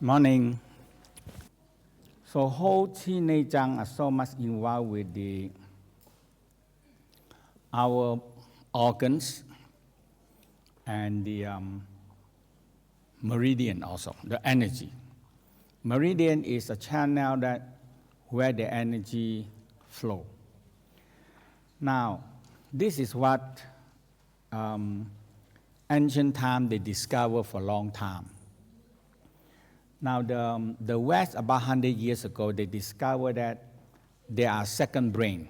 Morning. So how Chi Nei Tsang are so much involved with our organs and the meridian also, the energy. Meridian is a channel where the energy flow. Now, this is what ancient time they discovered for a long time. Now, the West, about 100 years ago, they discovered that there are second brain,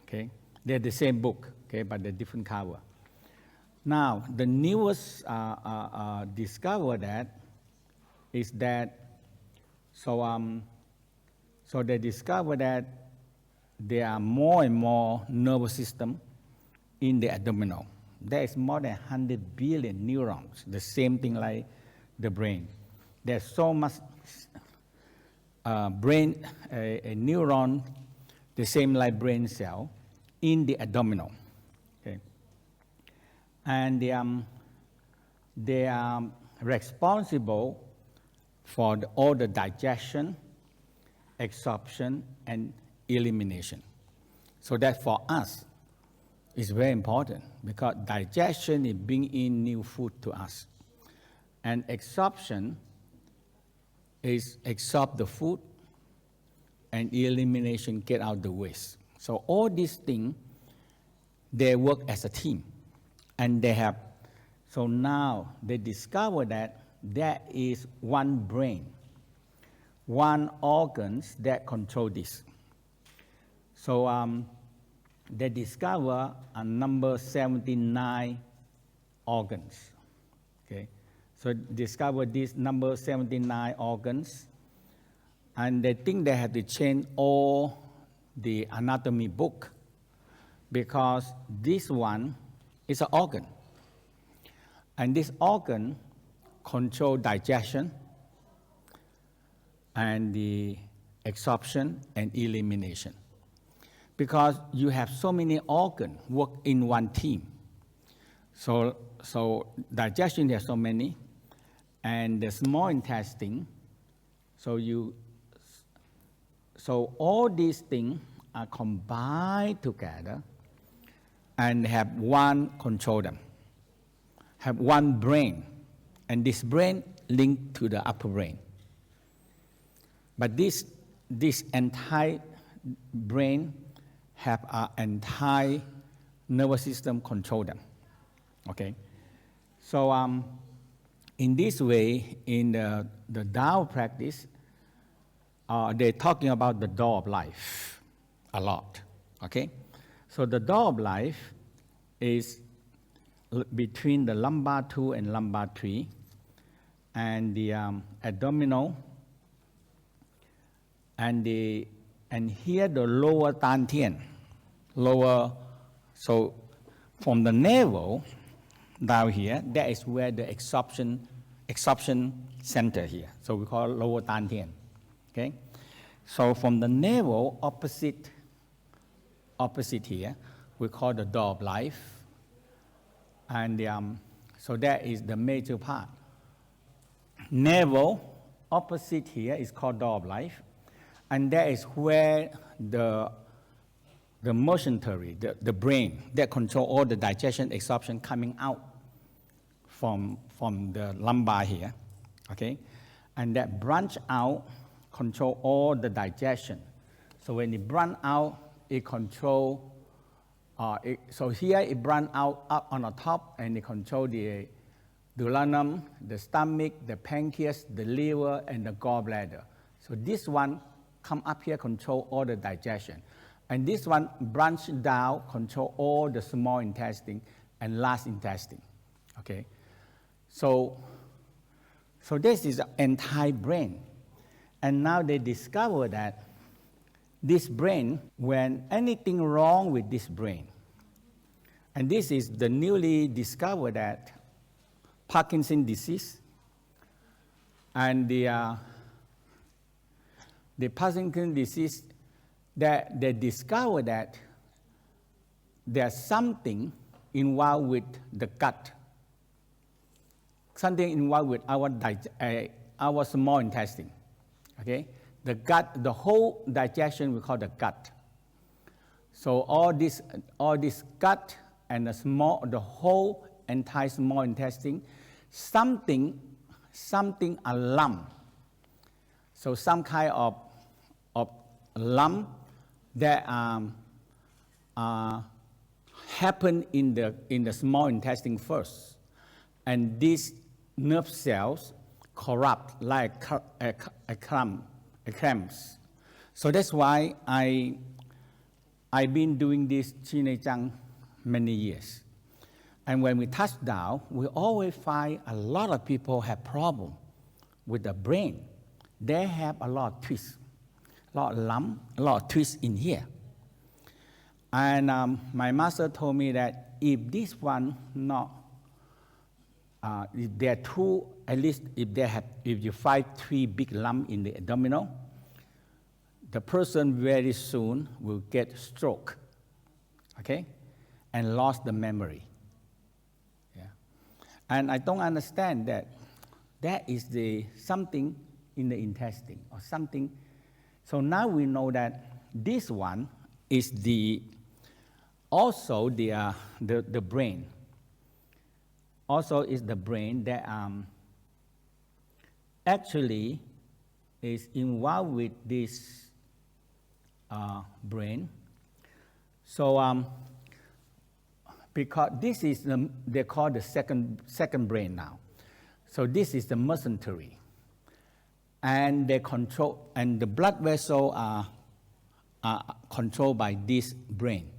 okay? They're the same book, okay, but they're different cover. Now, the newest discover that is that, so they discover that there are more and more nervous system in the abdominal. There is more than 100 billion neurons, the same thing like the brain. There's so much brain, a neuron, the same like brain cell, in the abdominal. Okay. And they are responsible for all the digestion, absorption, and elimination. So that for us is very important because digestion is bringing in new food to us. And absorption is absorb the food, and elimination get out the waste. So all these things, they work as a team. And they have, so now they discover that there is one brain, one organs that control this. So they discover a number 79 organs, okay? So discover this number 79 organs, and they think they have to change all the anatomy book because this one is an organ. And this organ control digestion and the absorption and elimination. Because you have so many organs work in one team. So digestion, there's so many. And the small intestine, so all these things are combined together and have one control them, have one brain, and this brain linked to the upper brain. But this entire brain have an entire nervous system control them, okay? So in this way, in the Tao practice, they're talking about the door of life a lot, okay? So the door of life is between the lumbar 2 and lumbar 3, and the abdominal, and here the lower dantian, so from the navel down here, that is where the absorption center here. So we call it lower dantian, okay? So from the navel, opposite here, we call the door of life. And so that is the major part. Navel, opposite here, is called door of life. And that is where the motionary, the brain, that control all the digestion, absorption coming out from the lumbar here, okay? And that branch out control all the digestion. So when it branch out, it control, so here it branch out up on the top, and it control the duodenum, the stomach, the pancreas, the liver, and the gallbladder. So this one come up here, control all the digestion. And this one branch down, control all the small intestine and large intestine, okay? So this is the entire brain. And now they discover that this brain, when anything wrong with this brain, and this is the newly discovered that Parkinson's disease, and the Parkinson's disease, that they discover that there's something involved with the gut, something involved with our our small intestine. Okay, the gut, the whole digestion we call the gut. So all this gut and the whole entire small intestine, something a lump. So some kind of lump that happen in the small intestine first, and these nerve cells corrupt like a cramps. So that's why I've been doing this Chi Nei Tsang many years. And when we touch down, we always find a lot of people have problem with the brain. They have a lot of twists, a lot of lump, a lot of twists in here. And my master told me that if this one not, if there are two, at least if you find 3 big lumps in the abdominal, the person very soon will get stroke, okay, and lost the memory. Yeah. And I don't understand that is something in the intestine or something. So now we know that this one is also the brain. Also is the brain that actually is involved with this brain. So because this is they call the second brain now. So this is the mesentery, and they control, and the blood vessels are controlled by this brain.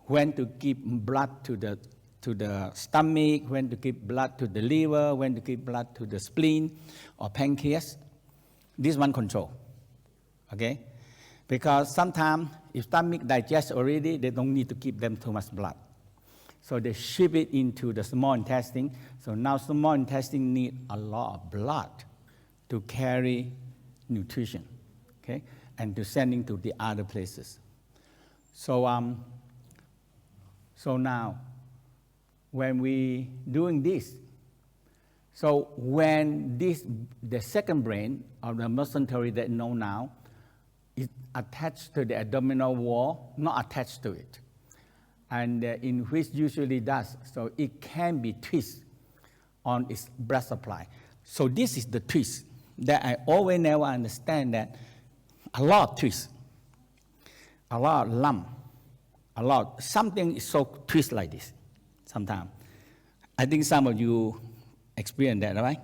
When to give blood to the stomach, when to give blood to the liver, when to give blood to the spleen or pancreas. This one control, okay? Because sometimes if stomach digests already, they don't need to give them too much blood. So they ship it into the small intestine. So now small intestine need a lot of blood to carry nutrition, okay? And to send it to the other places. So now, when we doing this, so when the second brain of the mesentery that know now is attached to the abdominal wall, not attached to it, and in which usually does, so it can be twist on its blood supply. So this is the twist that I always never understand, that a lot of twist, a lot of lump, a lot, something is so twist like this sometimes. I think some of you experience that, right?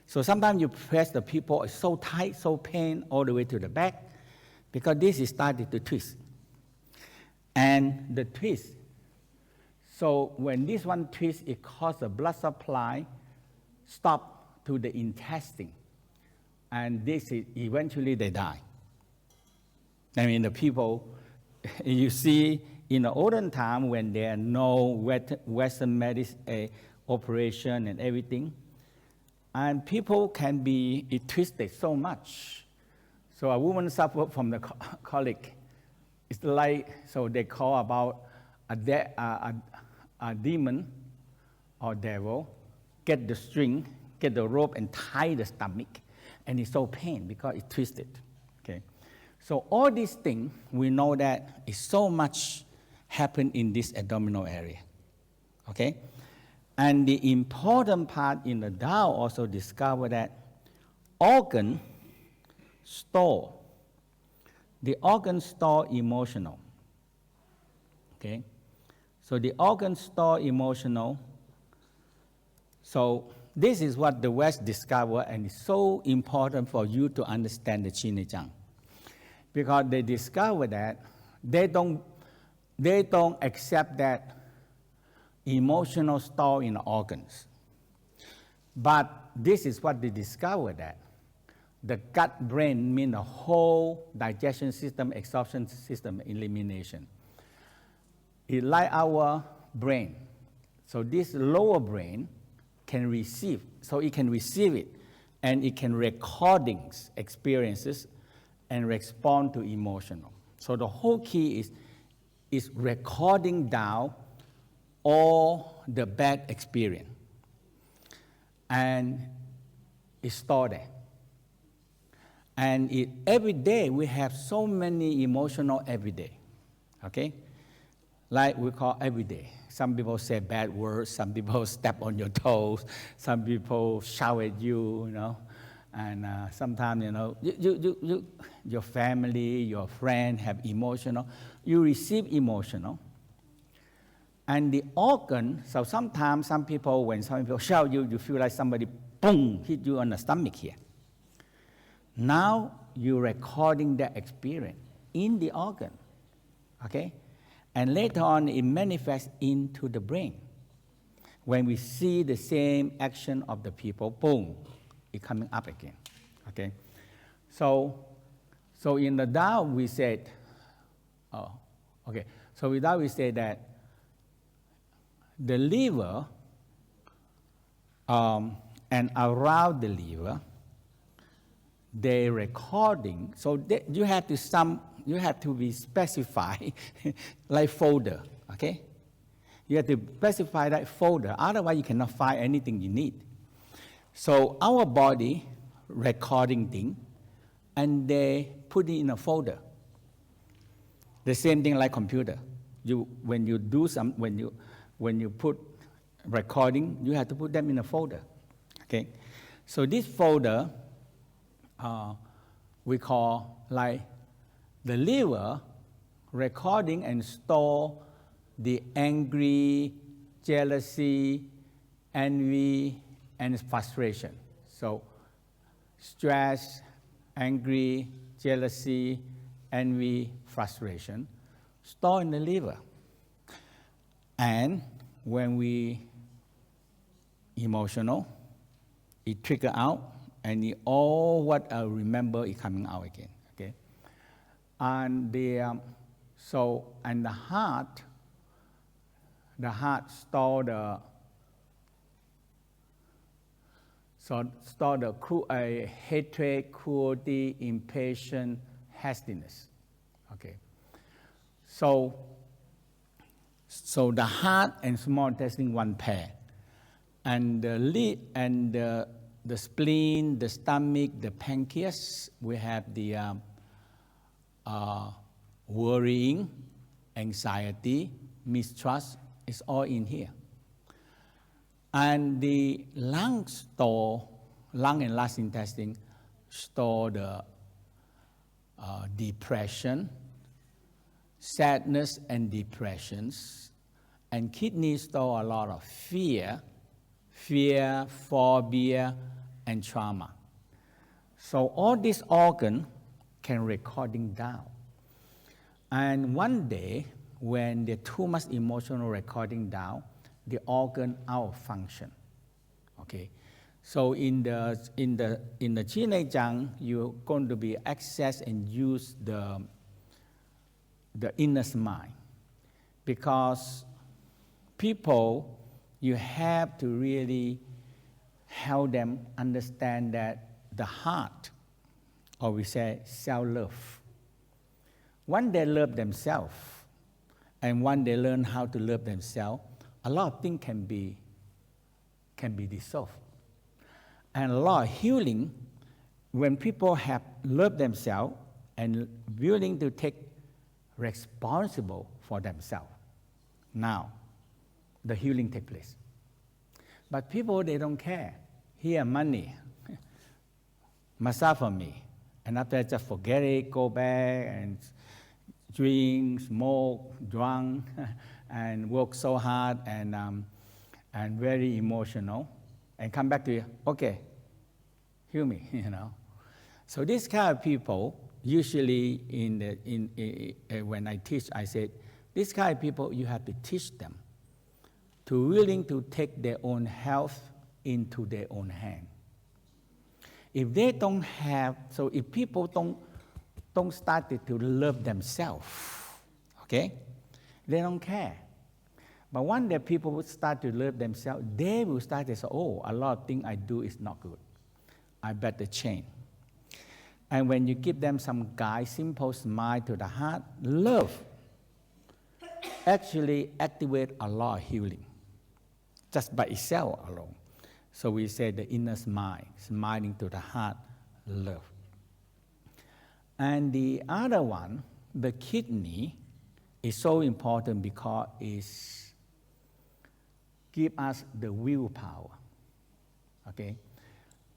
So sometimes you press the people, it's so tight, so pain all the way to the back, because this is starting to twist. And the twist, so when this one twists, it causes the blood supply stop to the intestine. And this is, eventually they die. I mean, the people, you see, in the olden time when there are no Western medicine operation and everything, and people can be twisted so much. So a woman suffered from the colic. It's like, so they call about a demon or devil, get the string, get the rope and tie the stomach, and it's so pain because it's twisted, okay? So all these things, we know that is so much happen in this abdominal area, okay? And the important part in the Tao also discover that organ store emotional, okay? So the organ store emotional. So this is what the West discovered, and it's so important for you to understand the Chi Nei Tsang, because they discover that they don't accept that emotional store in the organs. But this is what they discovered, that the gut brain means the whole digestion system, absorption system, elimination. It's like our brain. So this lower brain can receive, so it can receive it, and it can recordings, experiences, and respond to emotional. So the whole key is recording down all the bad experience. And is stored there. And every day we have so many emotional every day, okay? Like we call every day. Some people say bad words, some people step on your toes, some people shout at you, you know. And sometimes, you know, your family, your friend have emotional. You receive emotional. And the organ, so sometimes when some people shout you, you feel like somebody, boom, hit you on the stomach here. Now you're recording that experience in the organ, okay? And later on, it manifests into the brain. When we see the same action of the people, boom, it's coming up again, okay? So in the Tao, we said, so in Tao, we say that the liver and around the liver, they recording, so you have to be specified like folder, okay? You have to specify that folder, otherwise you cannot find anything you need. So our body recording thing, and they put it in a folder. The same thing like computer. When you put recording, you have to put them in a folder, okay? So this folder, we call like the liver recording and store the angry, jealousy, envy, and frustration. So stress, angry, jealousy, envy, frustration, store in the liver. And when we emotional, it trigger out, and all what I remember is coming out again, okay? And the heart store the hatred, cruelty, impatience, hastiness, okay? So the heart and small intestine one pair, and the spleen, the stomach, the pancreas, we have the worrying, anxiety, mistrust, is all in here. And the lung and last intestine store the depression, sadness and depressions, and kidneys store a lot of fear, phobia, and trauma. So all these organs can recording down. And one day, when there's too much emotional recording down, the organ out of function. Okay, so in the Chi Nei Tsang, you're going to be access and use the inner mind, because people, you have to really help them understand that the heart, or we say self-love, when they love themselves, and when they learn how to love themselves, a lot of things can be dissolved. And a lot of healing, when people have loved themselves and willing to take responsible for themselves, now the healing takes place. But people, they don't care. Here, money, massage for me, and after that, just forget it, go back and drink, smoke, drunk, and work so hard and very emotional, and come back to you, okay, heal me, you know. So this kind of people, usually when I teach, I said, this kind of people, you have to teach them to willing to take their own health into their own hand. If they don't have, so if people don't start to love themselves, okay, they don't care. But one day people will start to love themselves, they will start to say, oh, a lot of things I do is not good. I better change. And when you give them some guide, simple smile to the heart, love actually activate a lot of healing, just by itself alone. So we say the inner smile, smiling to the heart, love. And the other one, the kidney, is so important because it gives us the willpower. Okay?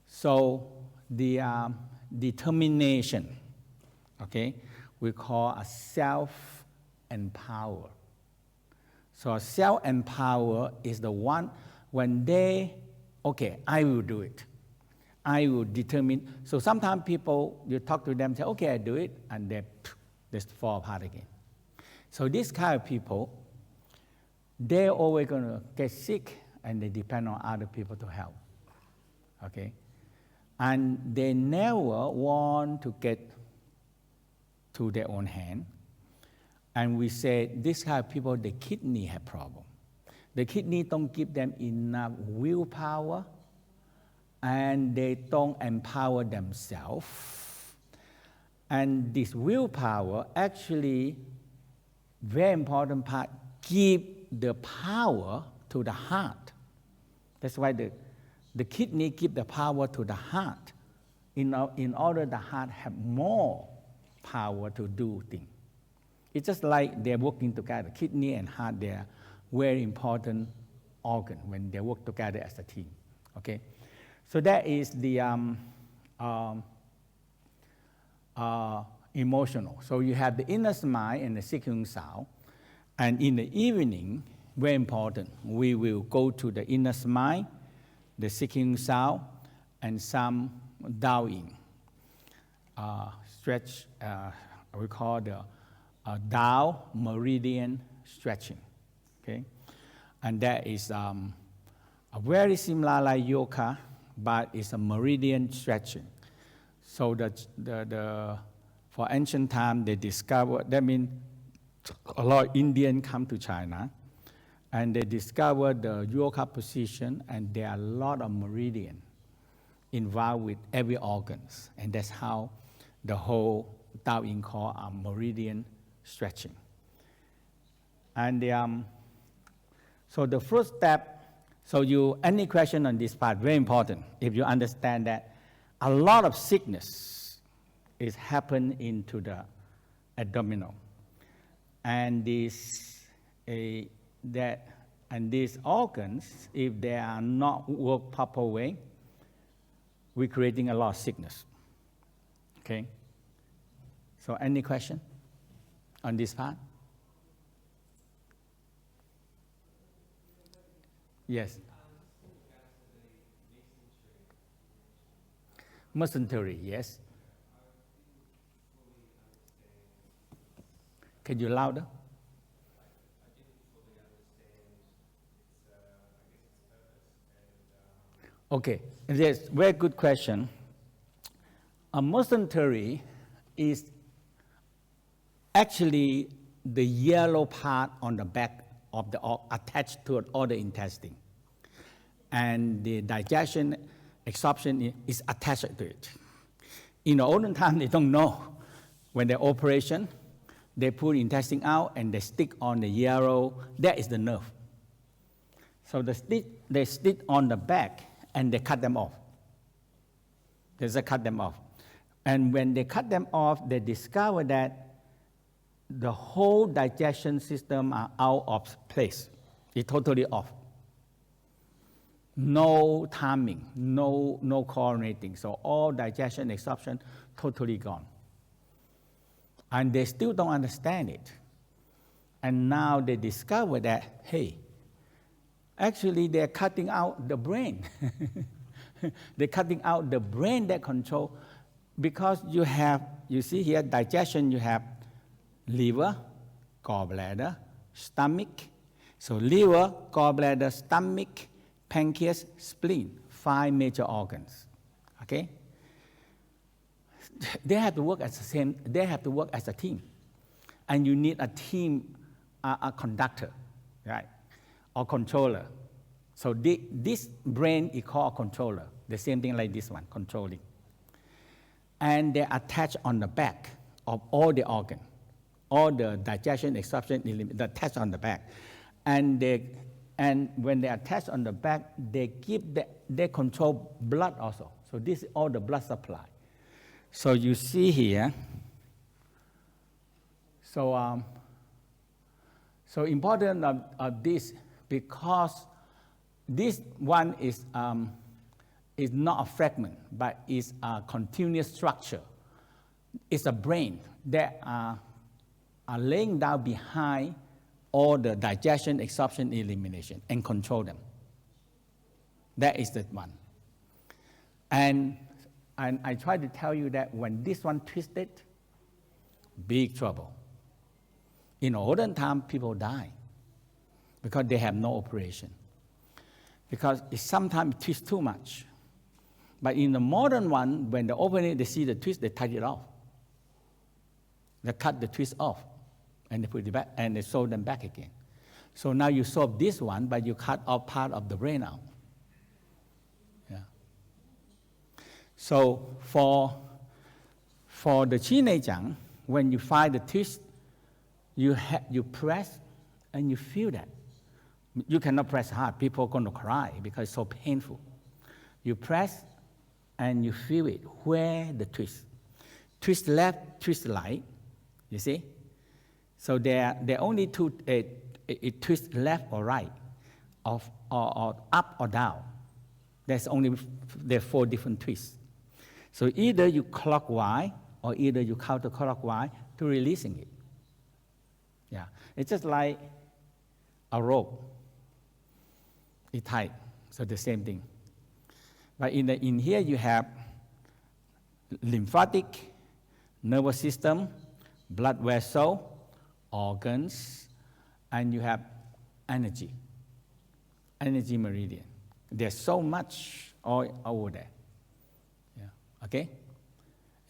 So the determination, okay, we call a self-empower. So self-empower is the one when they, okay, I will do it. I will determine. So sometimes people, you talk to them, say, okay, I do it, and they fall apart again. So this kind of people, they're always going to get sick, and they depend on other people to help. Okay? And they never want to get to their own hand. And we say this kind of people, the kidney have problem. The kidney don't give them enough willpower, and they don't empower themselves. And this willpower actually, very important part, give the power to the heart. That's why the kidney give the power to the heart in order the heart have more power to do things. It's just like they're working together. Kidney and heart, they are very important organ when they work together as a team. Okay, so that is the emotional. So you have the inner smile and the seeking sound, and in the evening, very important, we will go to the inner smile, the seeking sound, and some Taoing stretch. We call the Tao meridian stretching. Okay, and that is a very similar like yoga, but it's a meridian stretching. So for ancient time, they discovered, that means a lot of Indians come to China, and they discovered the yoga position, and there are a lot of meridian involved with every organs, and that's how the whole Taoing called a meridian stretching. And so the first step, any question on this part, very important, if you understand that a lot of sickness is happen into the abdominal. And these organs, if they are not work proper way, we're creating a lot of sickness. Okay? So any question on this part? Yes. Mesentery, yes. Can you louder? Okay, yes, very good question. A mesentery is actually the yellow part on the back of the attached to all the intestine, and the digestion, absorption is attached to it. In the olden time, they don't know. When they operation, they pull intestine out and they stick on the yellow. That is the nerve. So they stick on the back and they cut them off. They just cut them off. And when they cut them off, they discover that the whole digestion system are out of place. It's totally off. No timing, no coordinating. So all digestion, absorption, totally gone. And they still don't understand it. And now they discover that, hey, actually they're cutting out the brain. They're cutting out the brain that control, because you see here, digestion, you have liver, gallbladder, stomach. So liver, gallbladder, stomach, pancreas, spleen, 5 major organs. Okay? They have to work as they have to work as a team. And you need a team, a conductor, right? Or controller. So this brain is called a controller. The same thing like this one, controlling. And they attach on the back of all the organ, all the digestion, absorption, they attach on the back. And they And when they attach on the back, they control blood also. So this is all the blood supply. So you see here, so important of this, because this one is not a fragment, but is a continuous structure. It's a brain that are laying down behind all the digestion, absorption, elimination, and control them. That is the one. And I try to tell you that when this one twisted, big trouble. In olden time, people die because they have no operation. Because it sometimes twists too much. But in the modern one, when they open it, they see the twist, they cut it off. They cut the twist off, and they put it back, and they sew them back again. So now you solve this one, but you cut off part of the brain out. Yeah. So for the Chi Nei Tsang, when you find the twist, you press and you feel that. You cannot press hard. People are going to cry because it's so painful. You press and you feel it, where the twist. Twist left, twist right, you see? So there are only two, it twist left or right, or up or down. There are 4 different twists. So either you clockwise or either you counterclockwise to releasing it. Yeah, it's just like a rope. It's tight, so the same thing. But in here you have lymphatic, nervous system, blood vessel, organs, and you have energy meridian. There's so much all over there. Yeah. Okay? Is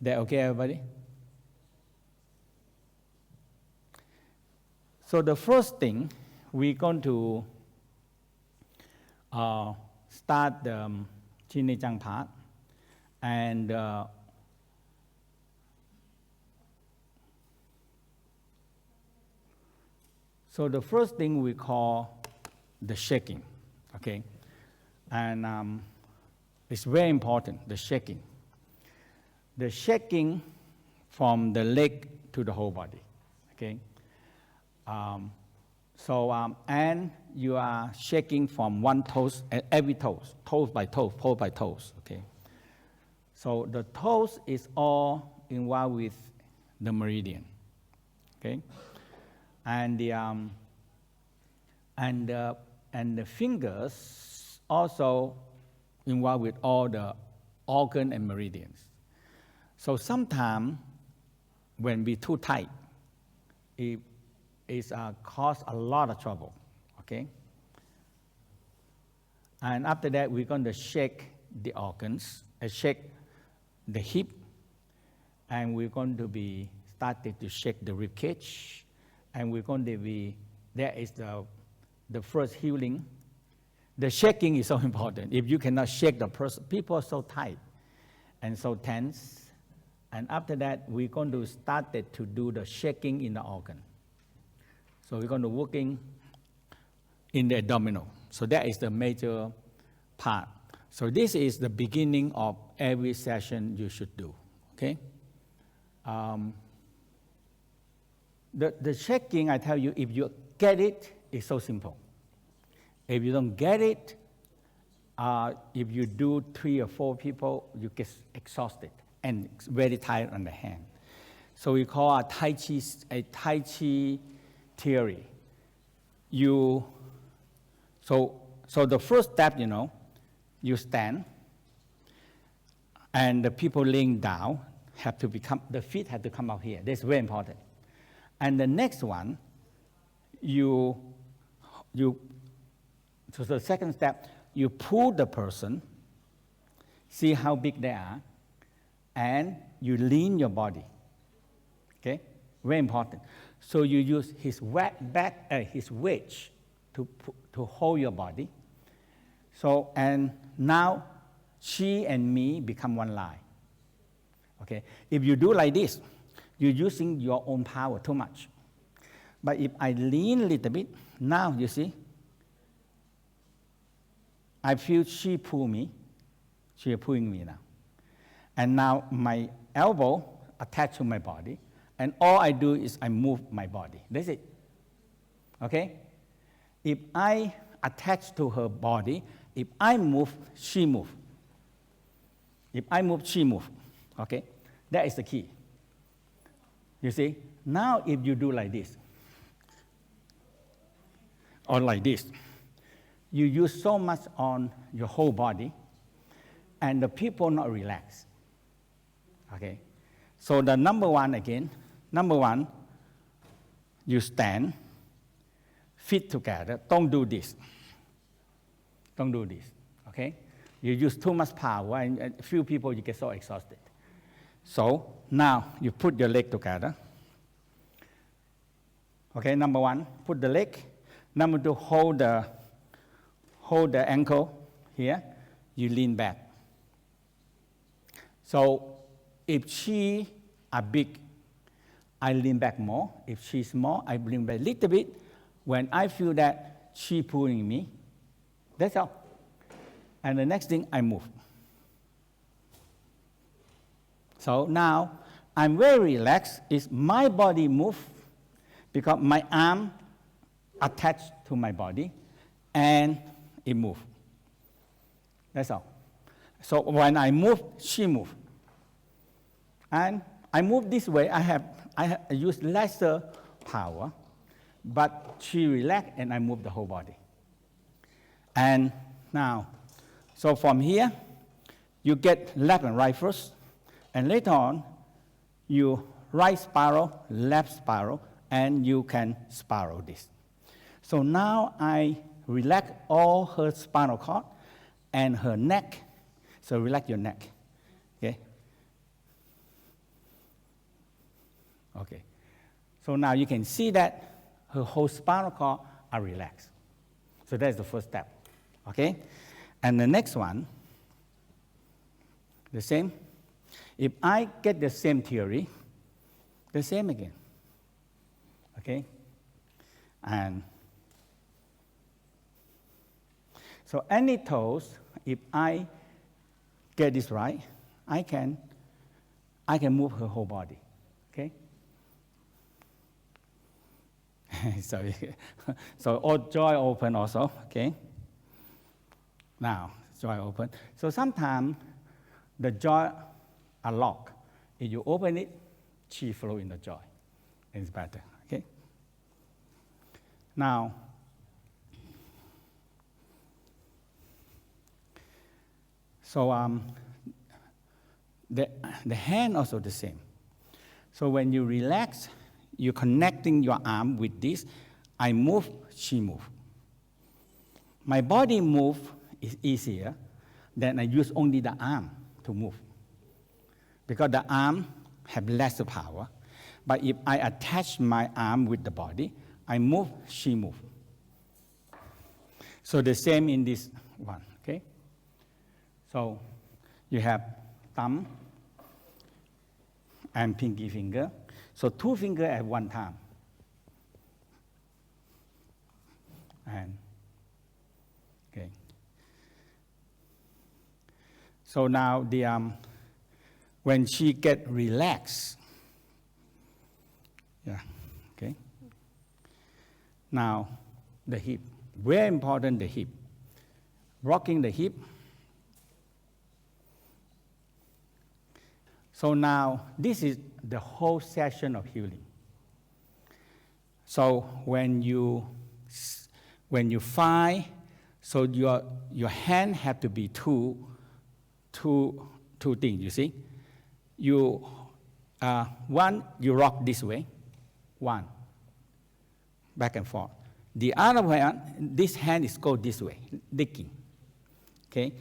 that okay, everybody? So the first thing, we're going to start the Chi Nei Tsang part, and so the first thing we call the shaking, okay? And it's very important, the shaking. The shaking from the leg to the whole body, okay? And you are shaking from one toes, every toes by toes, okay? So the toes is all involved with the meridian, okay? And the fingers also involved with all the organ and meridians. So sometimes when we too tight, it cause a lot of trouble, okay? And after that, we're going to shake the organs, shake the hip, and we're going to be started to shake the rib cage, and we're going to be, that is the first healing. The shaking is so important. If you cannot shake the person, people are so tight and so tense. And after that, we're going to start to do the shaking in the organ. So we're going to working in the abdominal. So that is the major part. So this is the beginning of every session you should do, okay? The shaking, I tell you, if you get it, it's so simple. If you don't get it, if you do 3 or 4 people, you get exhausted and very tired on the hand. So we call a Tai Chi theory. So the first step, you stand, and the people laying down have to the feet have to come out here. That's very important. And the next one, so the second step, you pull the person, see how big they are, and you lean your body. Okay, very important. So you use his wedge to hold your body. So, and now she and me become one line. Okay, if you do like this, you're using your own power too much. But if I lean a little bit, now you see, I feel she pull me. She is pulling me now. And now my elbow attached to my body, and all I do is I move my body. That's it. Okay? If I attach to her body, if I move, she move. If I move, she move. Okay? That is the key. You see? Now if you do like this, or like this, you use so much on your whole body, and the people not relaxed. Okay? So the number one, you stand, feet together, don't do this. Don't do this, okay? You use too much power, and a few people, you get so exhausted. So now you put your leg together. Okay, number one, put the leg. Number two, hold the ankle here. You lean back. So if she are big, I lean back more. If she's small, I lean back a little bit. When I feel that she pulling me, that's all. And the next thing, I move. So now I'm very relaxed. It's my body move because my arm attached to my body and it moves. That's all. So when I move, she moves. And I move this way, I use lesser power, but she relaxed and I move the whole body. And now, so from here, you get left and right first, and later on, you right spiral, left spiral, and you can spiral this. So now I relax all her spinal cord and her neck. So relax your neck, okay? Okay. So now you can see that her whole spinal cord are relaxed. So that's the first step, okay? And the next one, the same. If I get the same theory, the same again, okay? And so any toes, if I get this right, I can move her whole body, okay? So all jaw open also, okay? Now, jaw open. So sometimes the jaw are locked. If you open it, chi flow in the jaw. It's better, okay? Now, so the hand also the same. So when you relax, you're connecting your arm with this. I move, she move. My body move is easier than I use only the arm to move. Because the arm have less power. But if I attach my arm with the body, I move, she move. So the same in this one, okay? So you have thumb and pinky finger. So two fingers at one time. And, okay. So now when she get relaxed, yeah, okay. Now the hip, very important, the hip. Rocking the hip. So now this is the whole session of healing. So when you find, so your hand have to be two things, you see. One, you rock this way, one, back and forth. The other one, this hand is go this way, digging, okay?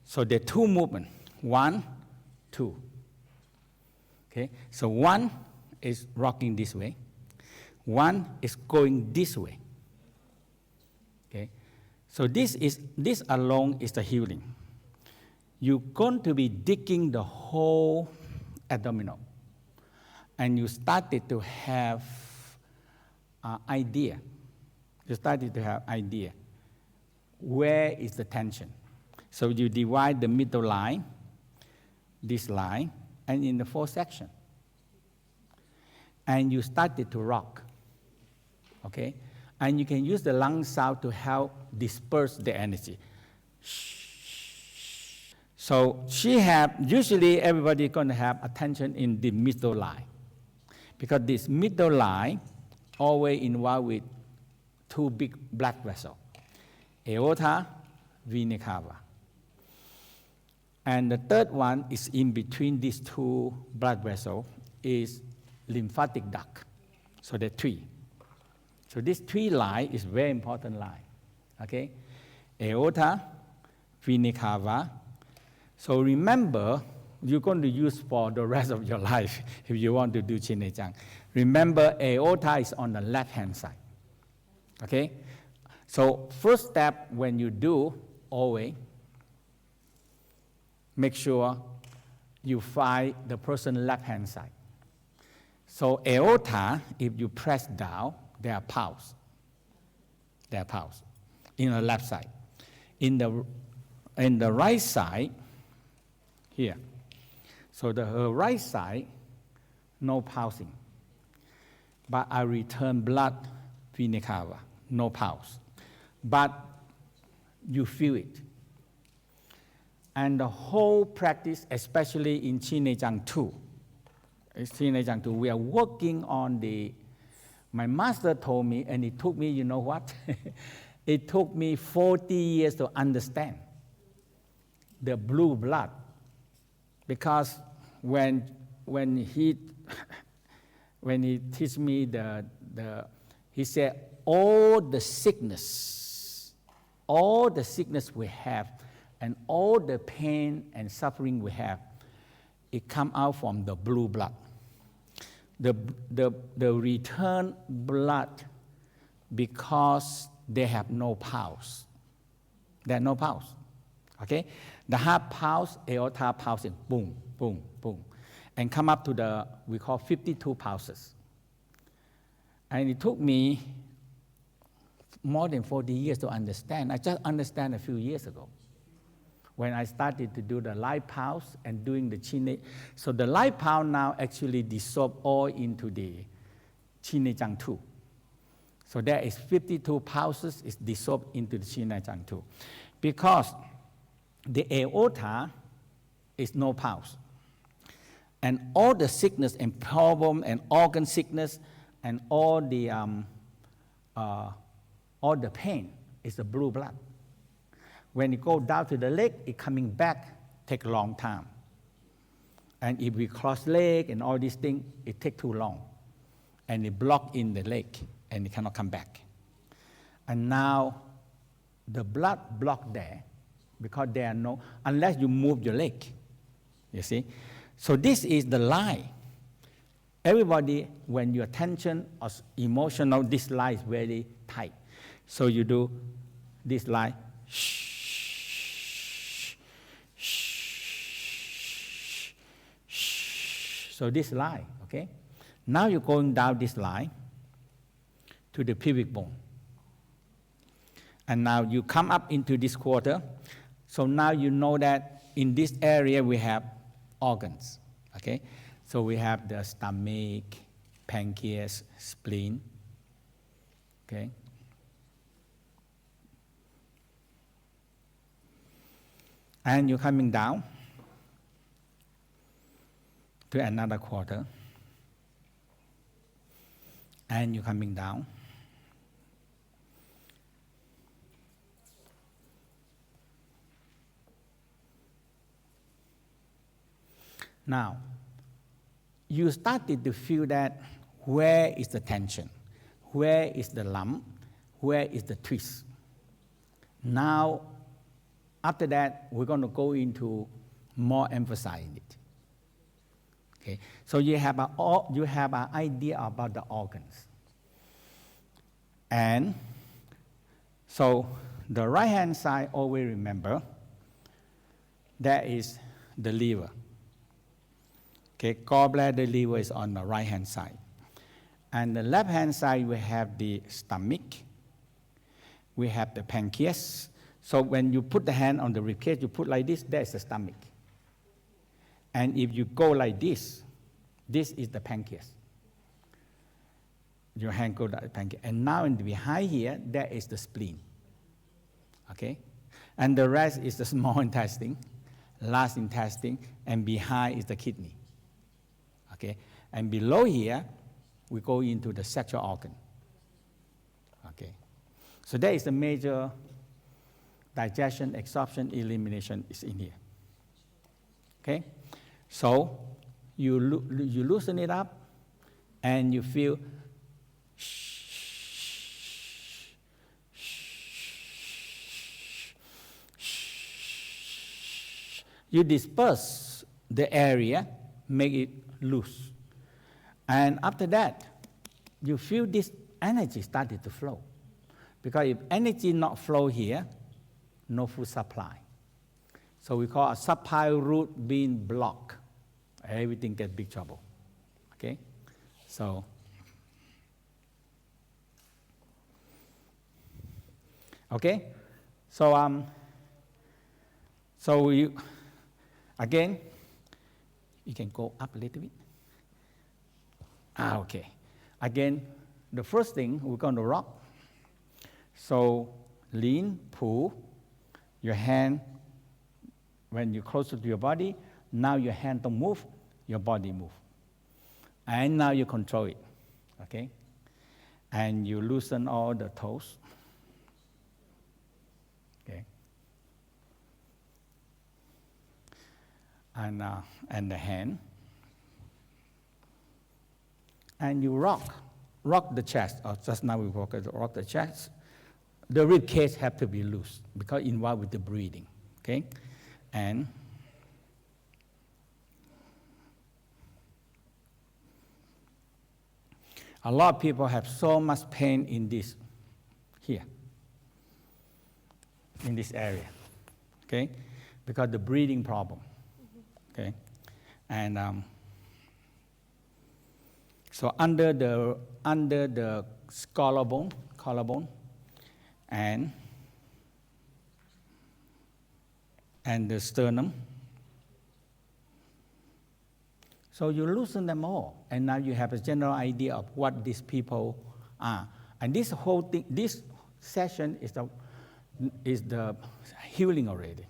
So there are two movements, 1, 2. Okay, so one is rocking this way, one is going this way. Okay, so this alone is the healing. You're going to be digging the whole abdominal, and you started to have idea. You started to have idea. Where is the tension? So you divide the middle line, this line, and in the 4 sections. And you started to rock, okay? And you can use the lung sound to help disperse the energy. So usually everybody going to have attention in the middle line, because this middle line always involved with 2 big blood vessels, aorta, vena cava. And the third one is in between these 2 blood vessels is lymphatic duct. So there are 3. So this 3 line is very important line, okay? Aorta, vena cava. So remember, you're going to use for the rest of your life if you want to do Chi Nei Tsang. Remember, aorta is on the left-hand side, okay? So first step when you do, always, make sure you find the person's left-hand side. So aorta, if you press down, there are pulse. There are pulse in the left side. In the right side, here. So the right side, no pulsing. But I return blood, vena cava, no pulse. But you feel it. And the whole practice, especially in Chi Nei Tsang II, Chi Nei Tsang II, we are working on my master told me, and it took me, you know what? It took me 40 years to understand the blue blood. Because when he teach me he said all the sickness we have, and all the pain and suffering we have, it come out from the blue blood. The return blood, because they have no pulse. They have no pulse. Okay? The heart pulse, aorta pulsing, boom, boom, boom. And come up to we call 52 pulses. And it took me more than 40 years to understand. I just understand a few years ago, when I started to do the light pulse and doing the Chi Nei. So the light pulse now actually dissolve all into the Chi Nei Tsang II. So there is 52 pulses is dissolved into the Chi Nei Tsang II. Because the aorta is no pulse. And all the sickness and problem and organ sickness and all the pain is the blue blood. When you go down to the leg, it coming back take a long time. And if we cross leg and all these things, it take too long. And it block in the leg, and it cannot come back. And now the blood block there, because there are no, unless you move your leg, you see. So this is the line. Everybody, when your tension or emotional, this line is very tight. So you do this line, shh, shh, shh. So this line, okay? Now you're going down this line to the pubic bone. And now you come up into this quarter. So now you know that in this area we have organs, okay? So we have the stomach, pancreas, spleen, okay? And you're coming down to another quarter. And you're coming down. Now, you started to feel that where is the tension? Where is the lump? Where is the twist? Now, after that, we're going to go into more emphasizing it. Okay, so you have an idea about the organs. And so the right-hand side, always remember, that is the liver. Okay, gallbladder, liver is on the right-hand side. And the left-hand side, we have the stomach. We have the pancreas. So when you put the hand on the ribcage, you put like this, there's the stomach. And if you go like this is the pancreas. Your hand goes to the pancreas. And now in the behind here, there is the spleen. Okay? And the rest is the small intestine, large intestine, and behind is the kidney. Okay? And below here, we go into the sexual organ. Okay? So there is the major digestion, absorption, elimination is in here. Okay? So you loosen it up and you feel you disperse the area, make it loose. And after that, you feel this energy started to flow. Because if energy not flow here, no food supply. So we call a supply route being blocked. Everything gets big trouble. Okay? So okay? So you again, you can go up a little bit. Okay. Again, the first thing we're going to rock. So lean, pull, your hand, when you're closer to your body, now your hand don't move, your body move. And now you control it, okay? And you loosen all the toes, okay? And the hand. And you rock the chest, or just now we rock the chest. The rib cage have to be loose because involved with the breathing, okay? And a lot of people have so much pain in this, here, in this area, okay? Because the breathing problem, okay? And so under the collarbone, and the sternum. So you loosen them all, and now you have a general idea of what these people are. And this whole thing, this session is the healing already.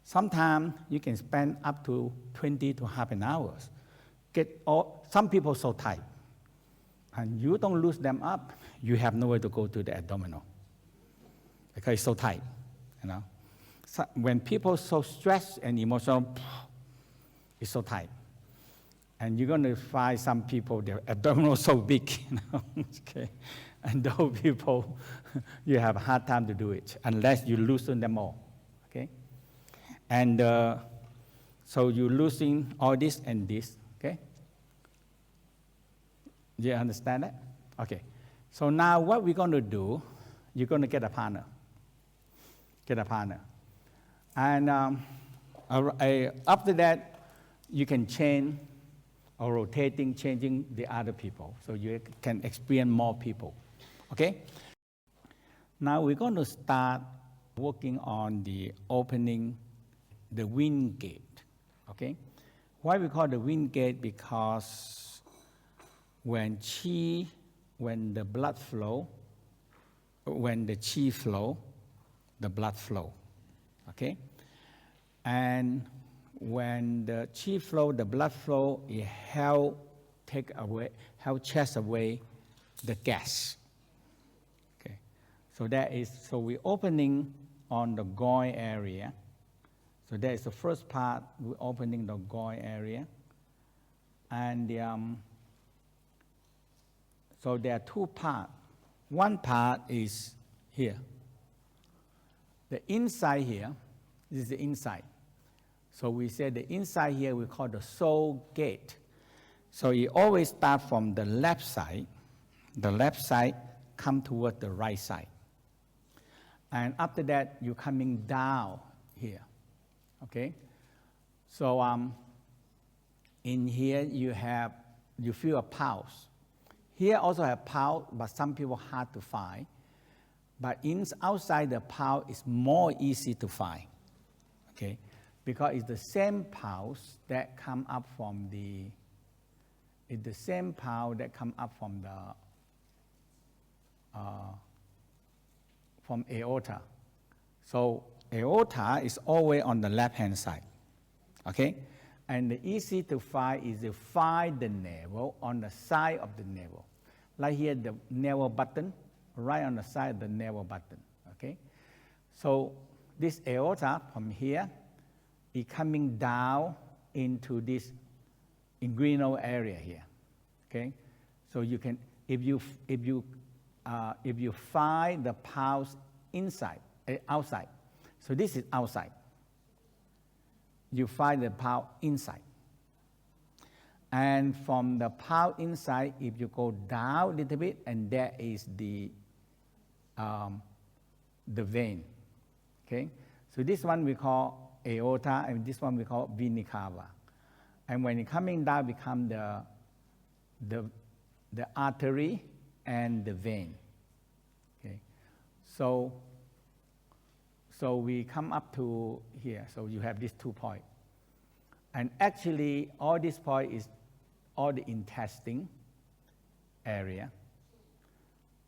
Sometimes you can spend up to 20 to half an hour. Some people so tight, and you don't loosen them up, you have nowhere to go to the abdominal. Because it's so tight, you know. So when people so stressed and emotional, it's so tight. And you're going to find some people, their abdominal so big, you know. Okay. And those people, you have a hard time to do it unless you loosen them all, okay. And so you loosen all this and this, okay. Do you understand that? Okay. So now what we're going to do, you're going to get a partner. And after that, you can change or rotating, changing the other people. So you can experience more people, okay? Now we're going to start working on the opening the wind gate, okay? Why we call the wind gate? Because when the blood flow, when the chi flow, the blood flow, okay? And when the chi flow, the blood flow, it help chase away the gas, okay? So we're opening on the groin area. So that is the first part, we're opening the groin area. And so there are two parts. One part is here. The inside here, this is the inside. So we say the inside here we call the soul gate. So you always start from the left side. The left side come toward the right side. And after that, you're coming down here, okay? So in here you feel a pulse. Here also have pulse, but some people hard to find. but outside the pulse is more easy to find, okay? Because it's the same pulse that come up from the, from aorta. So aorta is always on the left-hand side, okay? And the easy to find is to find the navel on the side of the navel. Like here, the navel button, right on the side of the navel button, okay? So this aorta from here is coming down into this inguinal area here, okay? So you can, if you find the pulse outside, so this is outside, you find the pulse inside. And from the pulse inside, if you go down a little bit, and there is the vein, okay? So this one we call aorta, and this one we call vena cava. And when it's coming down, become the artery and the vein, okay? So we come up to here. So you have these 2 points. And actually, all this point is all the intestine area.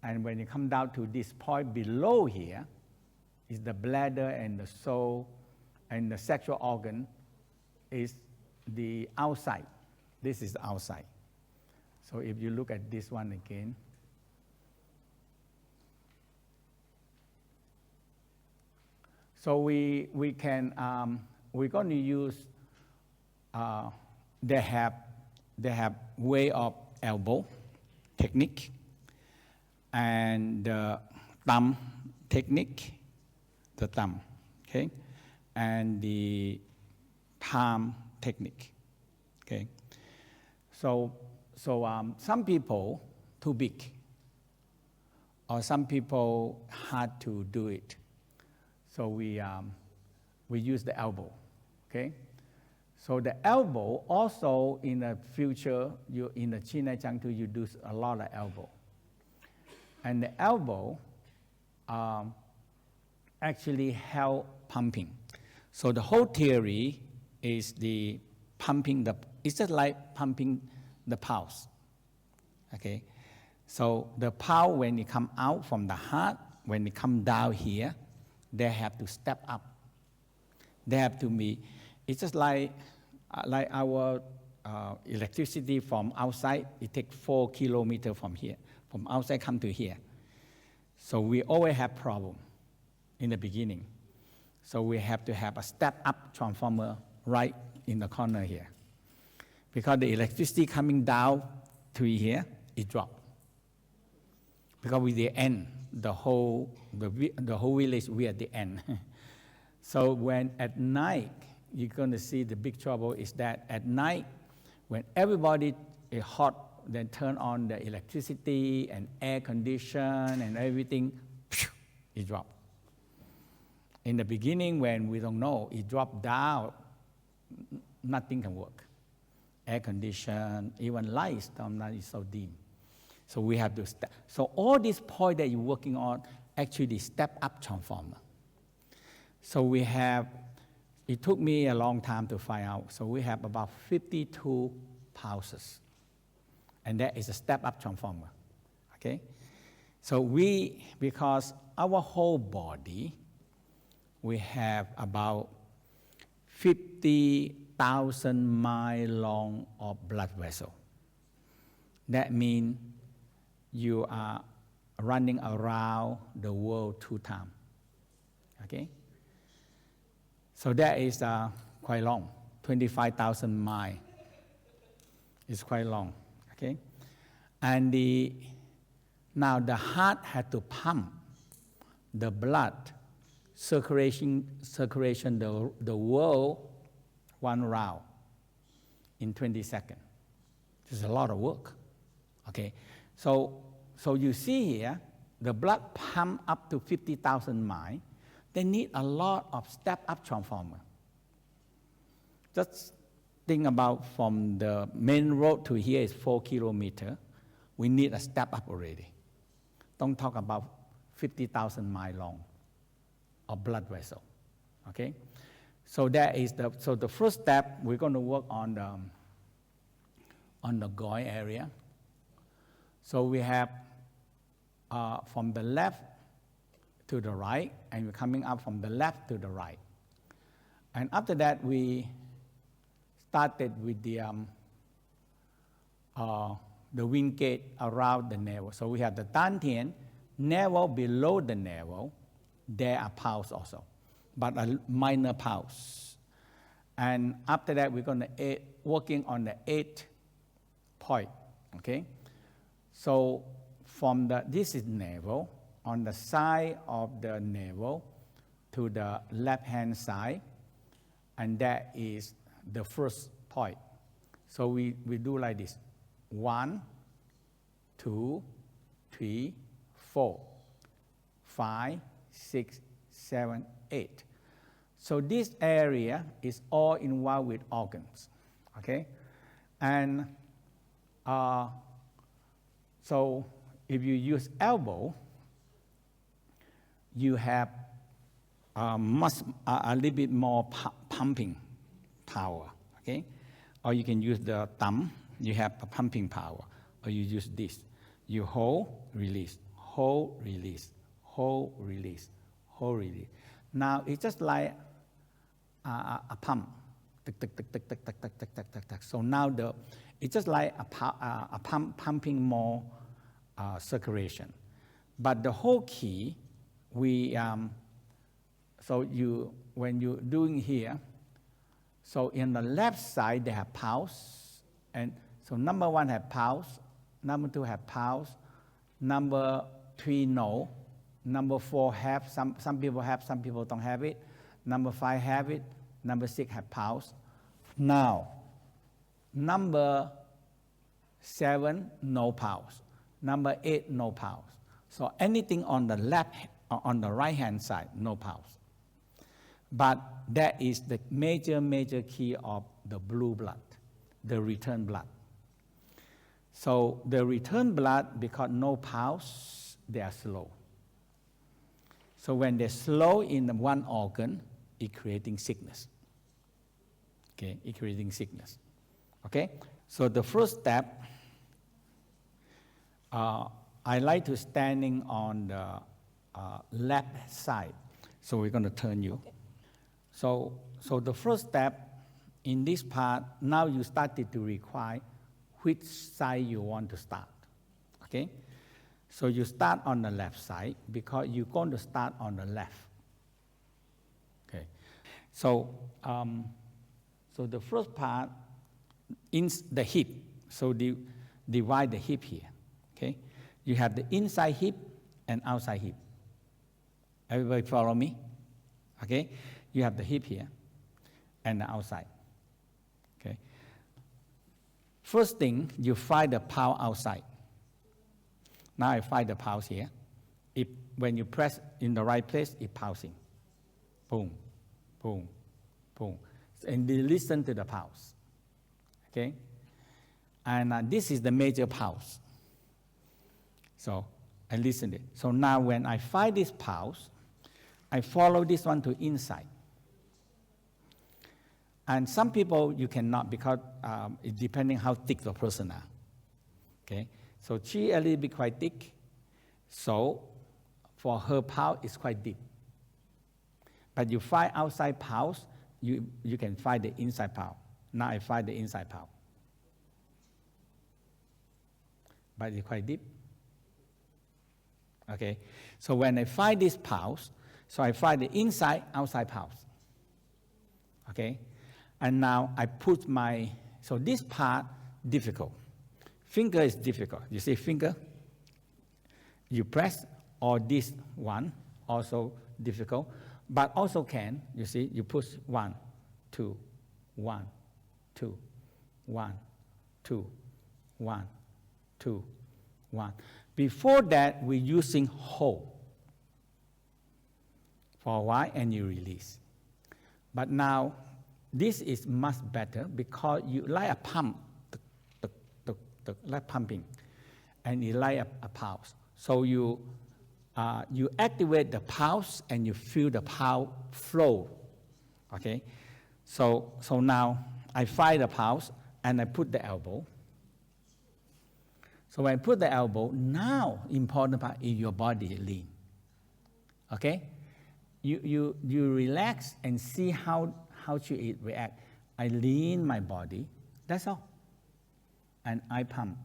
And when you come down to this point below here, is the bladder and the soul, and the sexual organ is the outside. This is the outside. So if you look at this one again, so we're going to use, they have way of elbow technique and the thumb technique, the thumb, okay, and the palm technique, okay. So some people too big, or some people hard to do it. So we use the elbow, okay? So the elbow also in the future, in the Chi Nei Tsang II, you do a lot of elbow. And the elbow actually help pumping. So the whole theory is the pumping, it's just like pumping the pulse, okay? So the pulse, when it come out from the heart, when it come down here, they have to step up. They have to be, it's just like our electricity from outside, it takes 4 kilometers from here, from outside come to here. So we always have problem in the beginning. So we have to have a step-up transformer right in the corner here. Because the electricity coming down to here, it drops. Because with the end, the whole village, we are at the end. So when at night, you're going to see the big trouble is that at night, when everybody is hot, then turn on the electricity and air condition and everything, it drops. In the beginning, when we don't know, it dropped down, nothing can work. Air condition, even lights, sometimes is so dim. So we have to step. So all these points that you're working on, actually step up transformer. So we have, it took me a long time to find out. So we have about 52 pulses. And that is a step up transformer, okay? So because our whole body, we have about 50,000 miles long of blood vessel. That means you are running around the world 2 times, okay? So that is quite long, 25,000 miles. It's quite long, okay? And now the heart had to pump the blood circulation the world 1 round in 20 seconds. It's a lot of work, okay? So you see here, the blood pump up to 50,000 miles. They need a lot of step-up transformer. Just think about from the main road to here is 4 kilometers. We need a step-up already. Don't talk about 50,000 miles long of blood vessel. Okay, so that is the first step. We're going to work on the GOI area. So we have from the left to the right, and we're coming up from the left to the right. And after that, we started with the wind gate around the navel. So we have the dantian, navel below the navel. There are pulse also, but a minor pulse. And after that, we're going to working on the 8th point. Okay, so from this is navel. On the side of the navel to the left-hand side, and that is the first point. So we do like this: 1, 2, 3, 4, 5, 6, 7, 8. So this area is all involved with organs, okay? And so if you use elbow, you have a little bit more pumping power, okay? Or you can use the thumb, you have a pumping power. Or you use this. You hold, release, hold, release, hold, release, hold, release. Now it's just like a pump. Tick, tick, tick, tick, tick, tick, tick, tick, tick, tick, tick. So now it's just like a pump pumping more circulation. But the whole key, when you're doing here, so in the left side they have pulse, and so number 1 have pulse, number 2 have pulse, number 3 no, number 4 have, some people have, some people don't have it, number 5 have it, number 6 have pulse. Now, number 7 no pulse, number 8 no pulse. So anything on the left, on the right hand side, no pulse. But that is the major key of the blue blood, the return blood. So the return blood, because no pulse, they are slow. So when they're slow in one organ, it's creating sickness. Okay, it's creating sickness. Okay, so the first step, I like to standing on the left side. So we're going to turn you. Okay. So the first step in this part, now you started to require which side you want to start. Okay? So you start on the left side because you're going to start on the left. Okay? So the first part, in the hip. So divide the hip here. Okay? You have the inside hip and outside hip. Everybody follow me? Okay? You have the hip here and the outside. Okay? First thing, you find the pulse outside. Now I find the pulse here. When you press in the right place, it's pulsing. Boom, boom, boom. And you listen to the pulse. Okay? And this is the major pulse. So I listen to it. So now when I find this pulse, I follow this one to inside. And some people you cannot because it's depending how thick the person are. Okay? So she a little bit quite thick. So for her pulse, it's quite deep. But you find outside pulse, you can find the inside pulse. Now I find the inside pulse. But it's quite deep. Okay? So when I find this pulse, so I find the inside, outside pulse. Okay? And now I put so this part, difficult. Finger is difficult. You see finger? You press, or this one, also difficult. But also can, you see, you push 1, 2, 1, 2, 1, 2, 1, 2, 1. Before that, we're using hold for a while, and you release. But now, this is much better because you like a pump, like pumping, and you like a pulse. So you you activate the pulse and you feel the pulse flow. Okay, so now I find the pulse and I put the elbow. So when I put the elbow, now important part is your body lean. Okay, you relax and see how should it react. I lean my body. That's all. And I pump.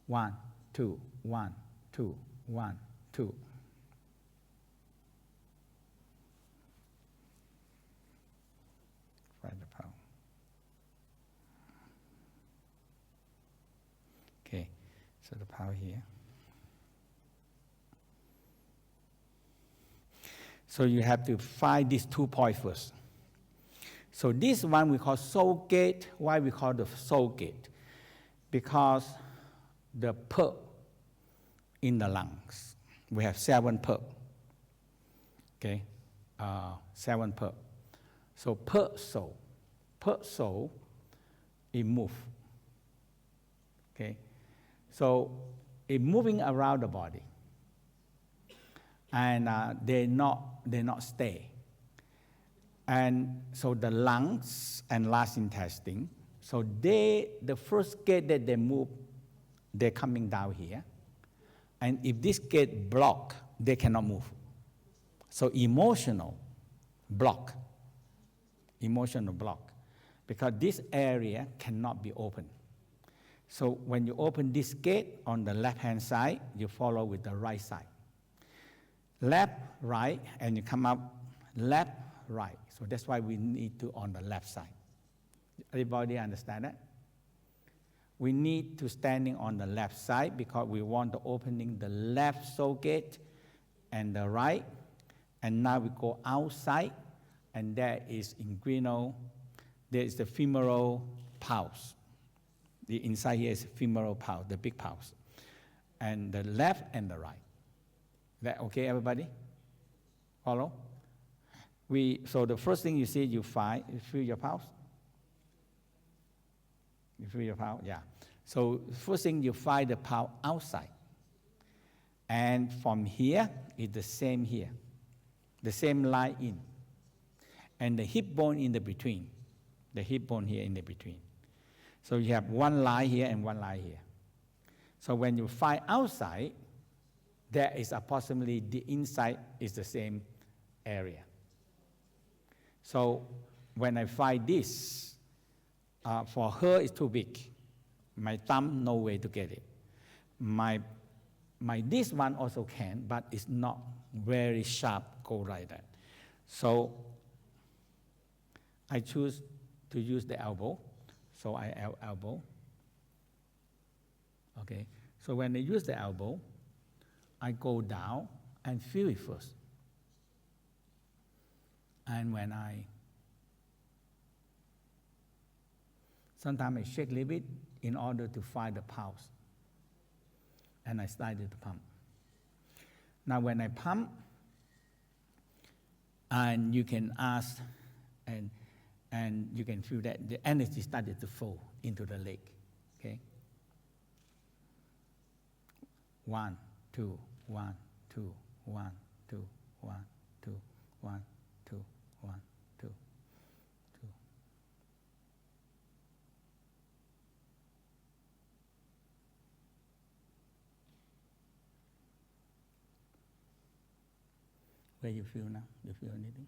1, 2, 1, 2, 1, 2. Find the pulse. Okay, so the pulse here. So you have to find these 2 points first. So this one we call soul gate. Why we call the soul gate? Because the pulse in the lungs, we have 7 pulse. Okay, 7 pulse. So per soul, it move. Okay, so it moving around the body, and they not stay. And so the lungs and large intestine, so the first gate that they move, they're coming down here. And if this gate block, they cannot move. So emotional block, because this area cannot be open. So when you open this gate on the left-hand side, you follow with the right side. Left, right, and you come up left, right. So that's why we need to on the left side. Everybody understand that? We need to standing on the left side because we want to opening the left soul gate and the right. And now we go outside, and there is inguinal, there is the femoral pulse. The inside here is femoral pulse, the big pulse. And the left and the right. That okay, everybody? Follow? So the first thing you see, you feel your pulse. You feel your pulse, yeah. So first thing you find the pulse outside. And from here, it's the same here. The same line in. And the hip bone in the between. The hip bone here in the between. So you have one line here and one line here. So when you find outside, there is approximately the inside is the same area. So when I find this, for her it's too big. My thumb, no way to get it. My this one also can, but it's not very sharp, go like that. So I choose to use the elbow. So I elbow. Okay. So when I use the elbow, I go down and feel it first. And when sometimes I shake a little bit in order to find the pulse. And I started to pump. Now when I pump, and you can ask, and you can feel that the energy started to flow into the leg. Okay? 1, 2, 1, 2, 1, 2, 1, 2, 1, 2, 1, 2, 2. Where you feel now? You feel anything?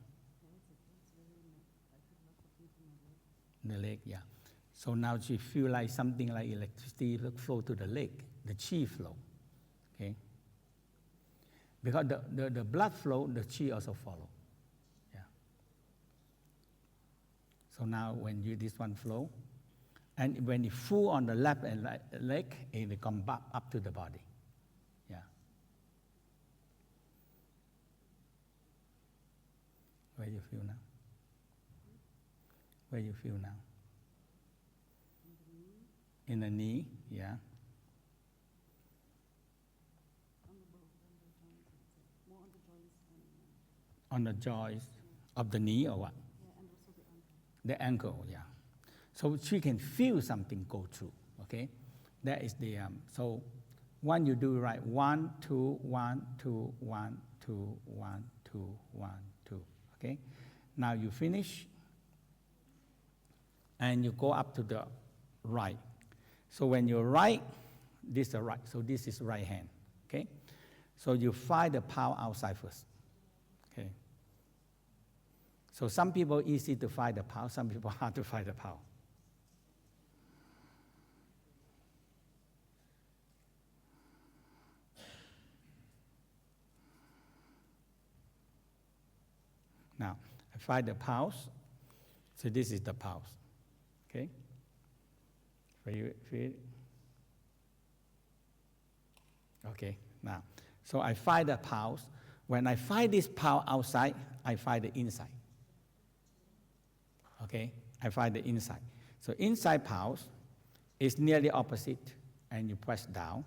The leg, yeah. So now she feel like something like electricity flow to the leg, the chi flow. Okay? Because the blood flow, the chi also follow. Yeah. So now when you this one flow, and when it full on the left and right leg, it will come back up to the body. Yeah. Where you feel now? Where you feel now? In the knee, yeah. On the joints of the knee or what? Yeah, and also the ankle, yeah. So she can feel something go through, okay? That is the, so One you do right, 1, 2, 1, 2, 1, 2, 1, 2, 1, 2, okay? Now you finish, and you go up to the right. So when you're right, this is the right, so this is right hand, okay? So you find the palm outside first, okay? So some people easy to find the palm, some people hard to find the palm. Now, I find the pulse. So this is the pulse. Okay? Feel it? Okay, now. So I find the pulse. When I find this pulse outside, I find the inside. Okay? I find the inside. So inside pulse is nearly opposite, and you press down.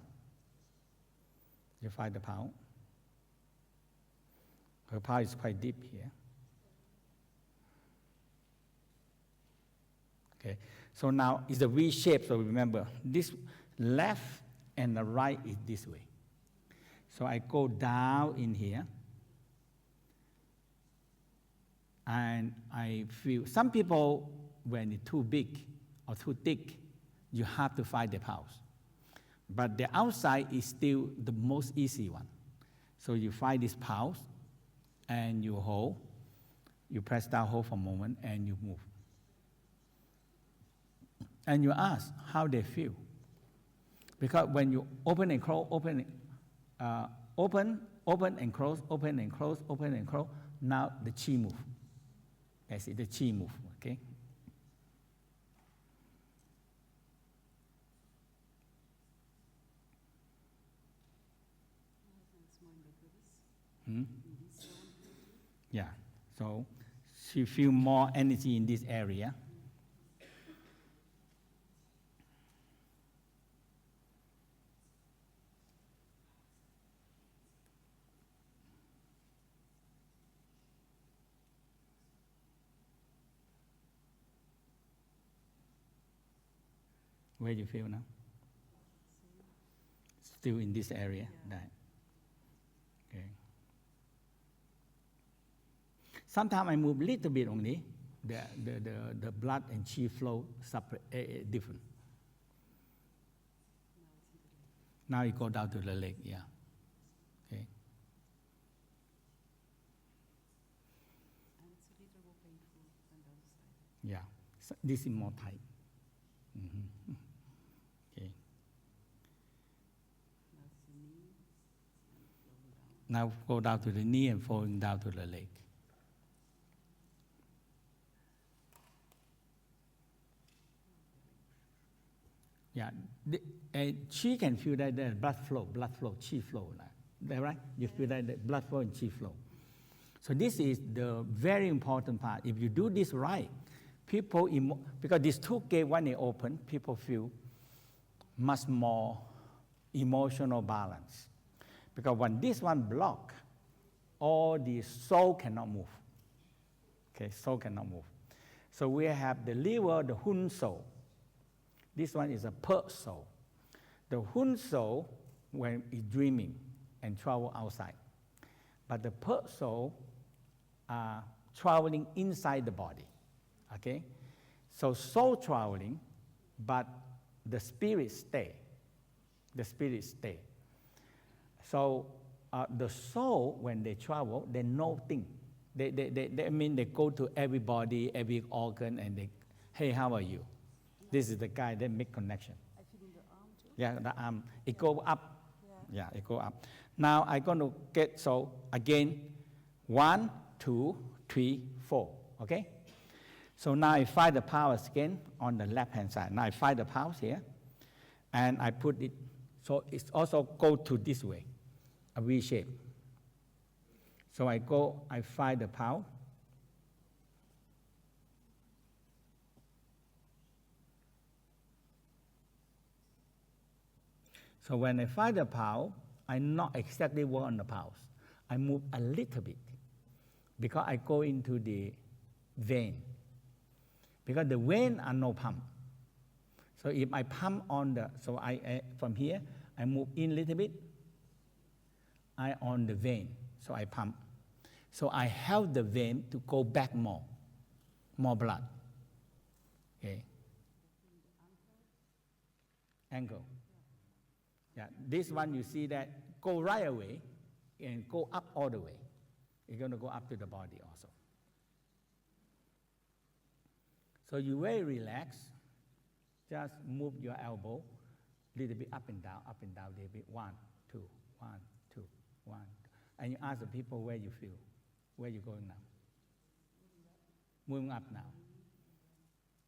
You find the pulse. The pulse is quite deep here. Okay, so now it's a V shape, so remember, this left and the right is this way. So I go down in here, and I feel, some people, when it's too big or too thick, you have to find the pulse. But the outside is still the most easy one. So you find this pulse, and you hold, you press down, hold for a moment, and you move. And you ask how they feel. Because when you open and close, open and close, open and close, open and close, now the chi move. That's it, the chi move, okay? Yeah, so she feels more energy in this area. Where do you feel now? Still in this area? Yeah. That. Okay. Sometimes I move a little bit only. The blood and chi flow separate, different. Now you go down to the leg, yeah. Okay. And it's a little more painful than the other side. Yeah, so this is more tight. Mm-hmm. Okay. That's the knee and flowing down. Now go down to the knee and falling down to the leg. Yeah, chi can feel that the blood flow, chi flow. Is that right? You feel that the blood flow and chi flow. So this is the very important part. If you do this right, people, because these two gates, when they open, people feel much more emotional balance. Because when this one block, all the soul cannot move. Okay, soul cannot move. So we have the liver, the hun soul. This one is a per soul. The hun soul, when it's dreaming and travel outside. But the per soul are traveling inside the body. Okay? So soul traveling, but the spirit stay. The spirit stay. So the soul, when they travel, they know things. They go to every body, every organ, and they, hey, how are you? This is the guy that make connection. I feel in the arm too. Yeah, the arm. It go up. Yeah, it go up. Now I'm going to get, so again, 1, 2, 3, 4. Okay? So now I find the pulse again on the left-hand side. Now I find the pulse here, and I put it, so it's also go to this way, a V shape. So I find the pulse. So when I find the pulse, I not exactly work on the pulse. I move a little bit because I go into the vein. Because the vein are no pump. So if I pump on the, so from here, I move in a little bit. I on the vein, so I pump. So I help the vein to go back more blood. Okay. Ankle. Yeah, this one you see that go right away and go up all the way. It's going to go up to the body also. So you very relax. Just move your elbow a little bit up and down, a little bit. 1, 2, 1, 2, 1. 2. And you ask the people where you feel. Where you going now? Moving up now.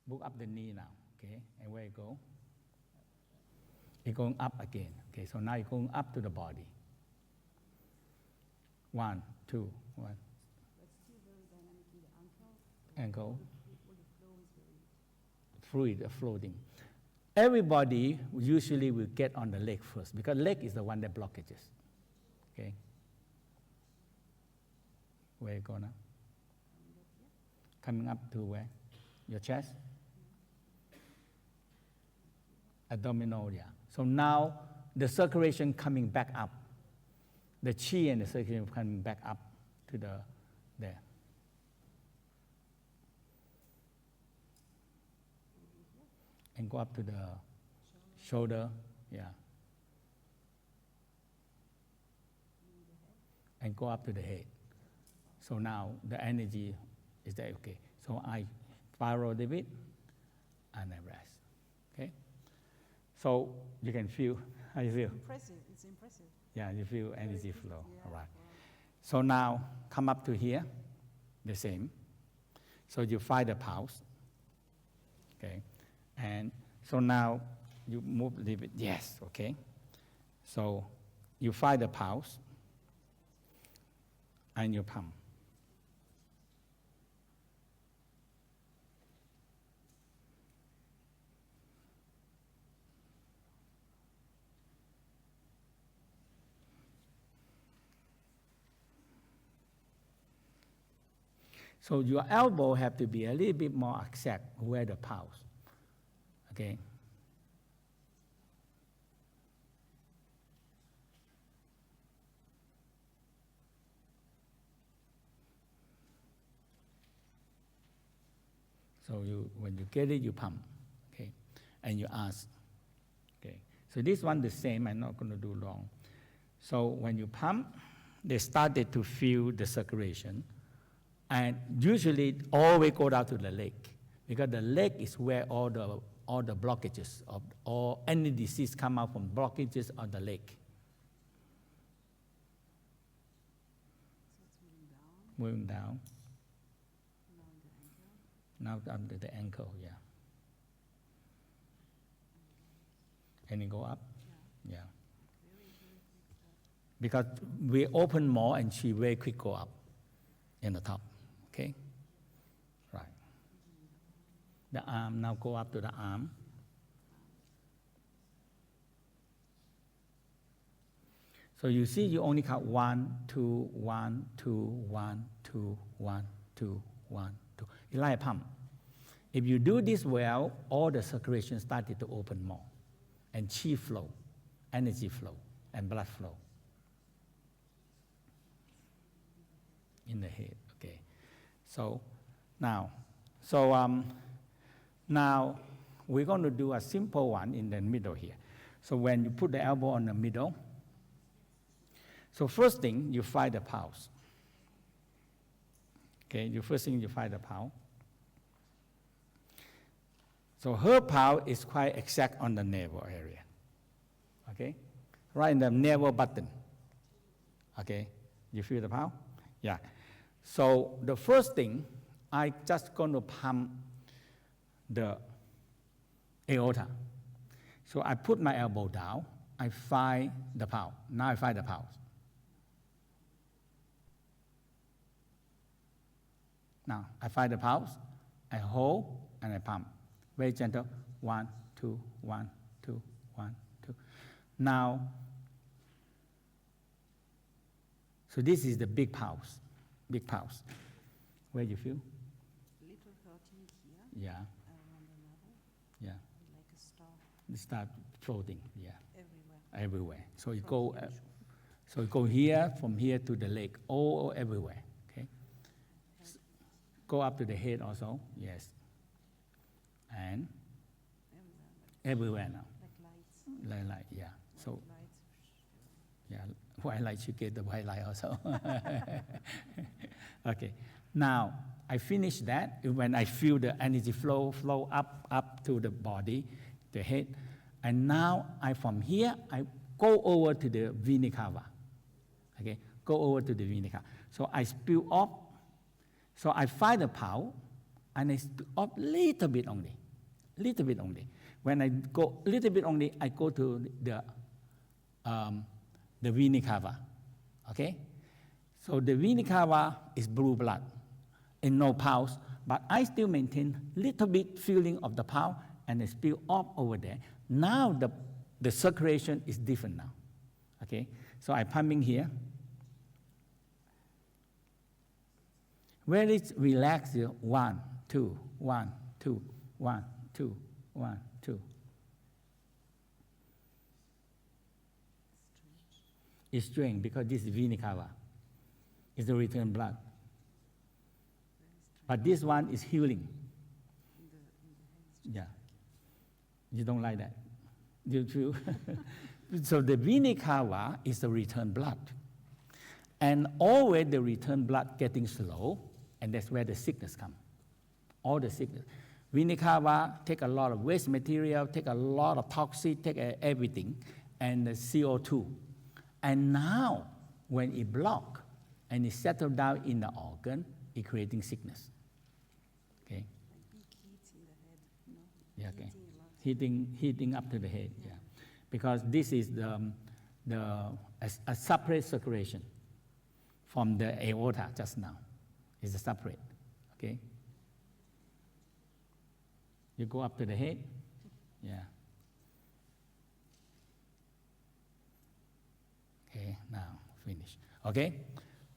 Move up the knee now. Okay, and where you go? You're going up again. Okay, so now you're going up to the body. 1, 2, 1. But still very dynamic in the ankle. Ankle. All the flow is very... Fluid floating. Everybody usually will get on the leg first because leg is the one that blockages. Okay. Where you go now? Coming up to where? Your chest? Abdominal, yeah. So now the circulation coming back up. The chi and the circulation coming back up to the there. And go up to the shoulder, yeah. And go up to the head. So now the energy is there, okay. So I follow the bit and I rest, okay. So you can feel, how you feel? Impressive, it's impressive. Yeah, you feel energy flow, Yeah, all right. wow. So now come up to here, the same. So you find the pulse, okay. And so now you move a little bit, yes, okay. So you find the pulse and you pump. So your elbow have to be a little bit more exact where the pulse, okay? So when you get it, you pump, okay? And you ask, okay? So this one the same, I'm not going to do long. So when you pump, they started to feel the circulation. And usually always go down to the leg because the leg is where all the blockages of all any disease come out from blockages on the leg. So it's moving down. Moving down. Now the ankle. Now under the ankle, yeah. And you go up? Yeah. Yeah. Very, very quick step. Because we open more and she very quick go up in the top. Okay? Right. The arm, now go up to the arm. So you see, you only count 1, 2, 1, 2, 1, 2, 1, 2, 1, 2. You like a pump. If you do this well, all the circulation started to open more. And chi flow, energy flow, and blood flow. In the head, okay. So now we're going to do a simple one in the middle here. So when you put the elbow on the middle, so first thing, you find the pulse. Okay, first thing you find the pulse. So her pulse is quite exact on the navel area. Okay, right in the navel button. Okay, you feel the pulse? Yeah. So the first thing, I just going to pump the aorta. So I put my elbow down, I find the pulse. Now I find the pulse. Now I find the pulse, I hold and I pump. Very gentle, 1, 2, 1, 2, 1, 2. Now, so this is the big pulse. Big pulse. Where you feel? Little hurting here. Yeah. Around the navel. Yeah. Like a star. It start floating. Yeah. Everywhere. everywhere. So it go here, from here to the leg, all everywhere. Okay. Go up to the head also. Yes. And everywhere now. Like lights. Light, yeah. So Lights. yeah, white light, you get the white light also. Okay. Now I finish that. When I feel the energy flow up to the body, the head, and now from here I go over to the vena cava. Okay, go over to the vena cava. So I spill off. So I find the pulse, and I spill off little bit only. When I go a little bit only, I go to the vena cava. Okay? So the vena cava is blue blood and no pulse, but I still maintain little bit feeling of the pulse and I spill off over there. Now the circulation is different now. Okay? So I'm pumping here. Where it's relaxed, 1, 2, 1, 2, 1, 2, 1, 2. It's strange because this is vena cava. It's the return blood. But this one is healing. Yeah. You don't like that? You feel? So the vena cava is the return blood. And always the return blood getting slow, and that's where the sickness comes. All the sickness. Vena cava take a lot of waste material, take a lot of toxins, take everything, and the CO2. And now, when it block and it settle down in the organ, it creating sickness. Okay. Like big heat in the head, no? Yeah. Okay. Heating a lot. Heating up to the head. Yeah. Because this is a separate circulation from the aorta just now. It's a separate. Okay. You go up to the head. Yeah. Okay, now finish. Okay,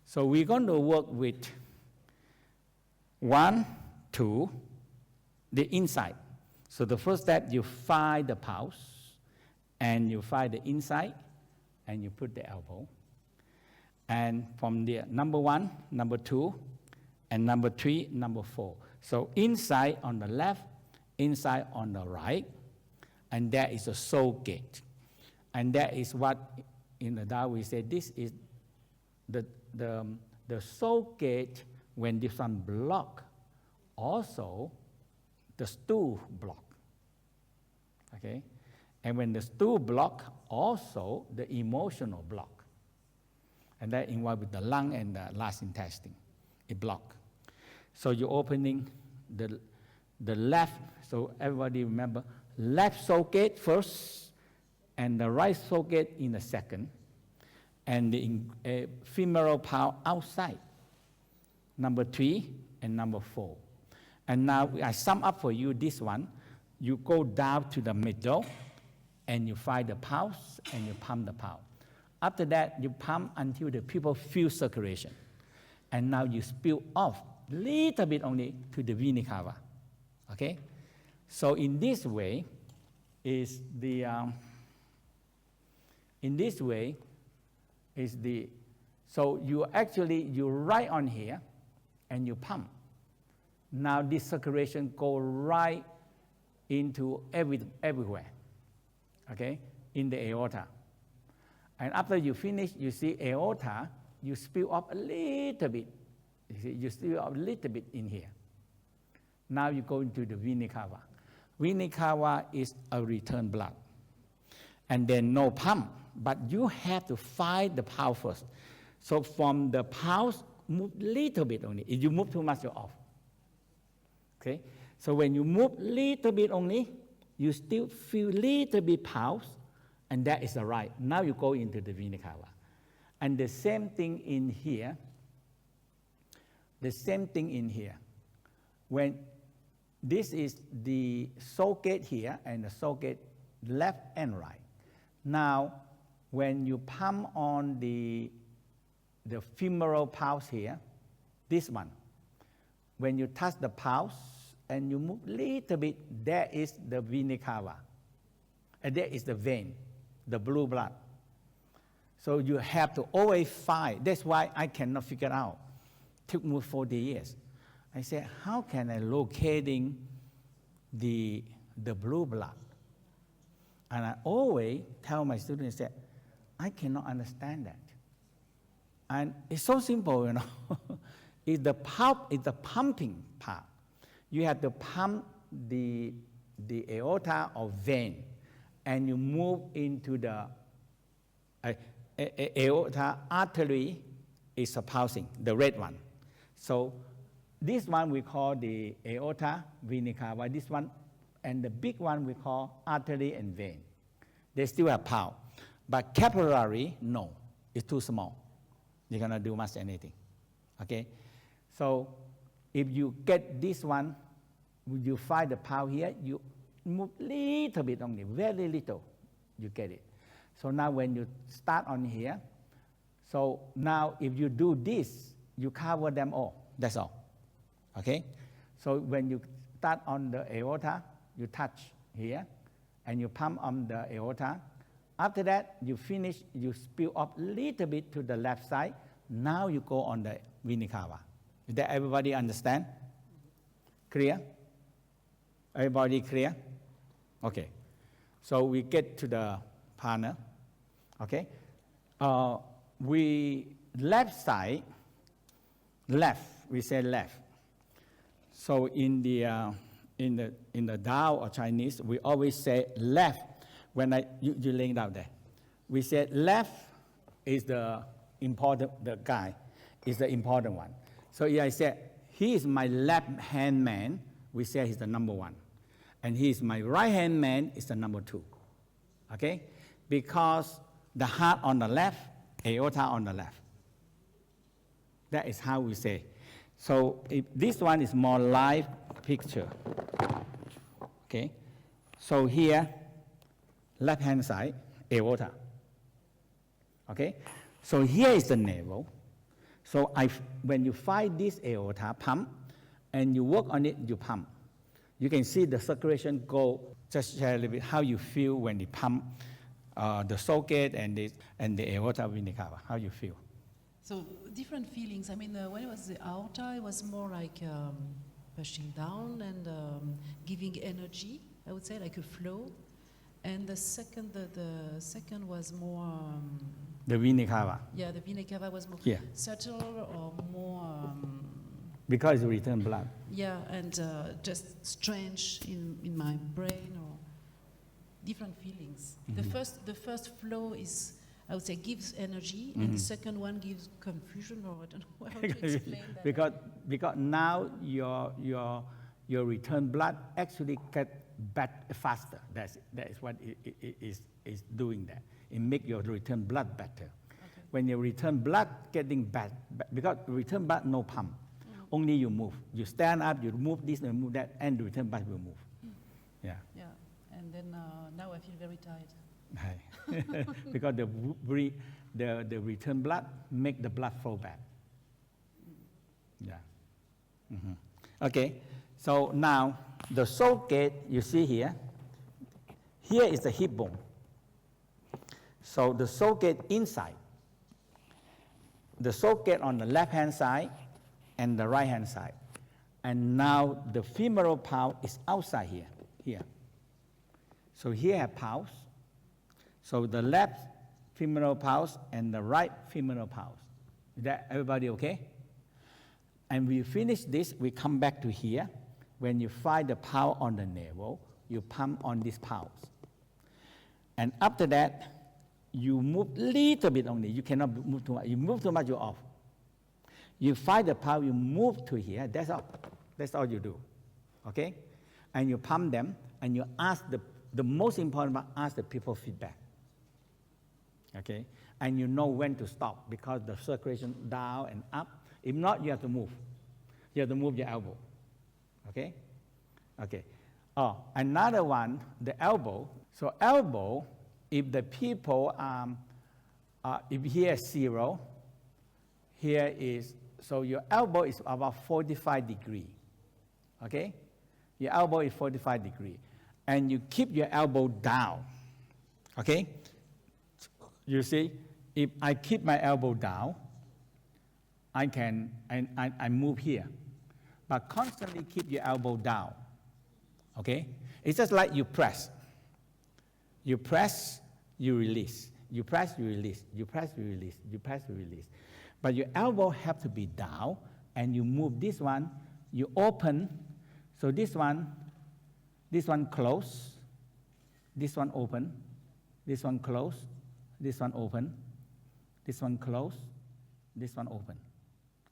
so we're going to work with 1, 2, the inside. So the first step, you find the pulse, and you find the inside, and you put the elbow. And from there, number 1, number 2, and number 3, number 4. So inside on the left, inside on the right, and that is a soul gate. And that is what in the Tao we say this is the soul gate. When this one block, also the stool block. Okay? And when the stool block, also the emotional block. And that involved with the lung and the last intestine. It block. So you're opening the left, so everybody remember, left soul gate first, and the right soul gate in the second, and the femoral pulse outside, number 3 and number 4. And now I sum up for you this one. You go down to the middle, and you find the pulse, and you pump the pulse. After that, you pump until the people feel circulation. And now you spill off a little bit only to the vena cava. Okay? So in this way, so you right on here, and you pump. Now this circulation go right into everywhere, okay, in the aorta. And after you finish, you see aorta, you spill up a little bit. You spill up a little bit in here. Now you go into the vena cava. Vena cava is a return blood. And then no pump, but you have to find the pulse first. So from the pulse, move a little bit only. If you move too much, you're off. Okay? So when you move a little bit only, you still feel a little bit pulse, and that is the right. Now you go into the vena cava. And the same thing in here. The same thing in here. When this is the soul gate here, and the soul gate left and right. Now, when you pump on the femoral pulse here, this one, when you touch the pulse and you move a little bit, that is the vena cava. And that is the vein the blue blood. So you have to always find. That's why I cannot figure out. Took me 40 years. I said, how can I locating the blue blood? And I always tell my students that I cannot understand that. And it's so simple, you know. It's the pumping part. You have to pump the aorta or vein, and you move into the aorta artery is pulsing, the red one. So this one we call the aorta vena cava. This one and the big one we call artery and vein. They still have power, but capillary, no, it's too small. You're gonna do much anything, okay? So if you get this one, you find the power here, you move little bit only, very little, you get it. So now when you start on here, so now if you do this, you cover them all, that's all, okay? So when you start on the aorta, you touch here, and you pump on the aorta. After that, you finish, you spill up a little bit to the left side. Now you go on the vena cava. Did everybody understand? Clear? Everybody clear? Okay. So we get to the partner. Okay. We left side, left. We say left. So in the Tao or Chinese, we always say left. When you laying down there, we say left is the important. The guy is the important one. So if I say he is my left hand man, we say he's the number one, and he is my right hand man is the number two. Okay, because the heart on the left, aorta on the left. That is how we say. So if this one is more live picture. Okay, so here, left hand side, aorta. Okay, so here is the navel. So when you find this aorta pump, and you work on it, you pump. You can see the circulation go. Just share a little bit how you feel when you pump the socket and the aorta vena cava. How you feel? So different feelings. I mean, when it was the aorta, it was more like pushing down and giving energy. I would say like a flow. And the second was more. The vena cava. Yeah, the vena cava was more subtle or more. Because it's return blood. Yeah, and just strange in my brain or different feelings. Mm-hmm. The first flow is, I would say, gives energy, and the second one gives confusion, or I don't know how to explain that. Because now your return blood actually get back faster. That is what it is doing that. It make your return blood better. Okay. When your return blood getting back, because return blood no pump, only you move. You stand up, you move this, and move that, and the return blood will move. Yeah. Yeah, and then now I feel very tired. Right. Because the return blood make the blood flow back. Yeah. Mm-hmm. Okay. So now the socket you see here. Here is the hip bone. So the socket inside. The socket on the left hand side and the right hand side. And now the femoral pulse is outside here. So here have pulse. So the left femoral pulse and the right femoral pulse. Is that everybody okay? And we finish this, we come back to here. When you find the pulse on the navel, you pump on this pulse. And after that, you move little bit only. You cannot move too much. You move too much, you're off. You find the pulse, you move to here. That's all. That's all you do. Okay? And you pump them, and you ask the most important part, ask the people feedback. Okay? And you know when to stop because the circulation down and up. If not, you have to move. You have to move your elbow. Okay? Okay. Oh, another one, the elbow. So elbow, if the people, if here is 0, here is, so your elbow is about 45 degrees. Okay? Your elbow is 45 degrees. And you keep your elbow down. Okay? You see, if I keep my elbow down, I can, I move here. But constantly keep your elbow down, okay? It's just like you press. You press, you release. You press, you release. You press, you release. You press, you release. But your elbow have to be down, and you move this one, you open. So this one close, this one open, this one close, this one open, this one close, this one open,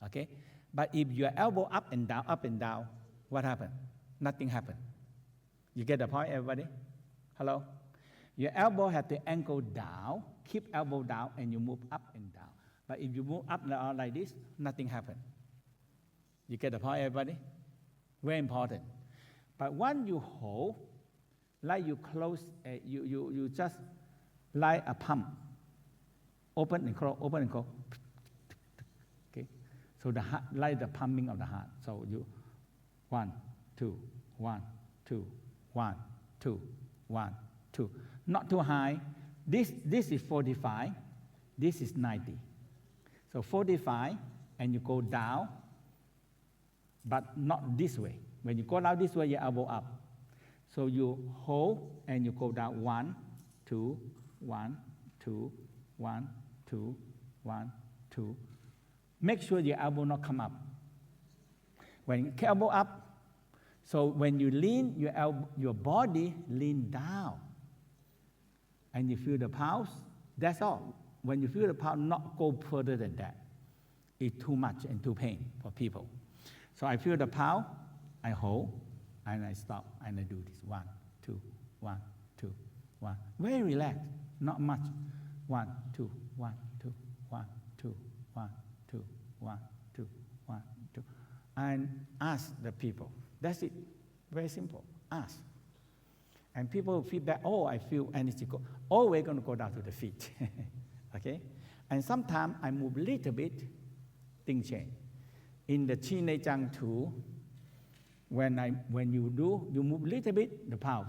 okay? But if your elbow up and down, what happened? Nothing happened. You get the point, everybody? Hello? Your elbow has to angle down, keep elbow down, and you move up and down. But if you move up and down like this, nothing happened. You get the point, everybody? Very important. But when you hold, like you close, you just like a pump. Open and close, open and close. Okay? So the heart, like the pumping of the heart. So you, 1, 2, 1, 2, 1, 2, 1, 2. Not too high. This is 45. This is 90. So 45, and you go down, but not this way. When you go down this way, your elbow up. So you hold, and you go down 1, 2, 1, 2, 1, 2, 1, 2. Make sure your elbow not come up. When you elbow up, so when you lean, your body lean down. And you feel the pulse, that's all. When you feel the pulse, not go further than that. It's too much and too pain for people. So I feel the pulse, I hold, and I stop, and I do this. 1, 2, 1, 2, 1. Very relaxed, not much. 1, 2, 1, 2, 1, 2, 1, 2, 1, 2, 1, 2. And ask the people. That's it. Very simple. Ask. And people will feedback, oh, I feel energy go. Oh, we're going to go down to the feet. Okay? And sometimes I move a little bit, things change. In the Chi Nei Tsang I, when you move a little bit, the pulse,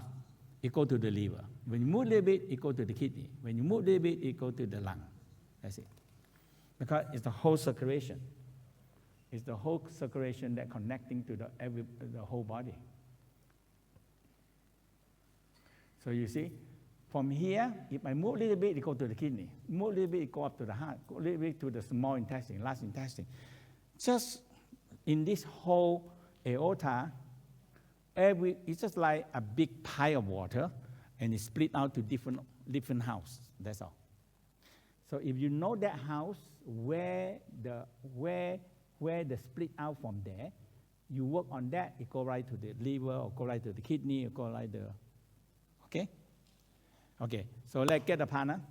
it goes to the liver. When you move a little bit, it goes to the kidney. When you move a little bit, it goes to the lung. That's it. Because it's the whole circulation. It's the whole circulation that connecting to the whole body. So you see, from here, if I move a little bit, it goes to the kidney. Move a little bit, it goes up to the heart. Go a little bit to the small intestine, large intestine. Just in this whole aorta, it's just like a big pile of water, and it's split out to different houses. That's all. So if you know that house, where the split out from there, you work on that. It go right to the liver, or go right to the kidney, or go right the. Okay? Okay, so let's get a partner.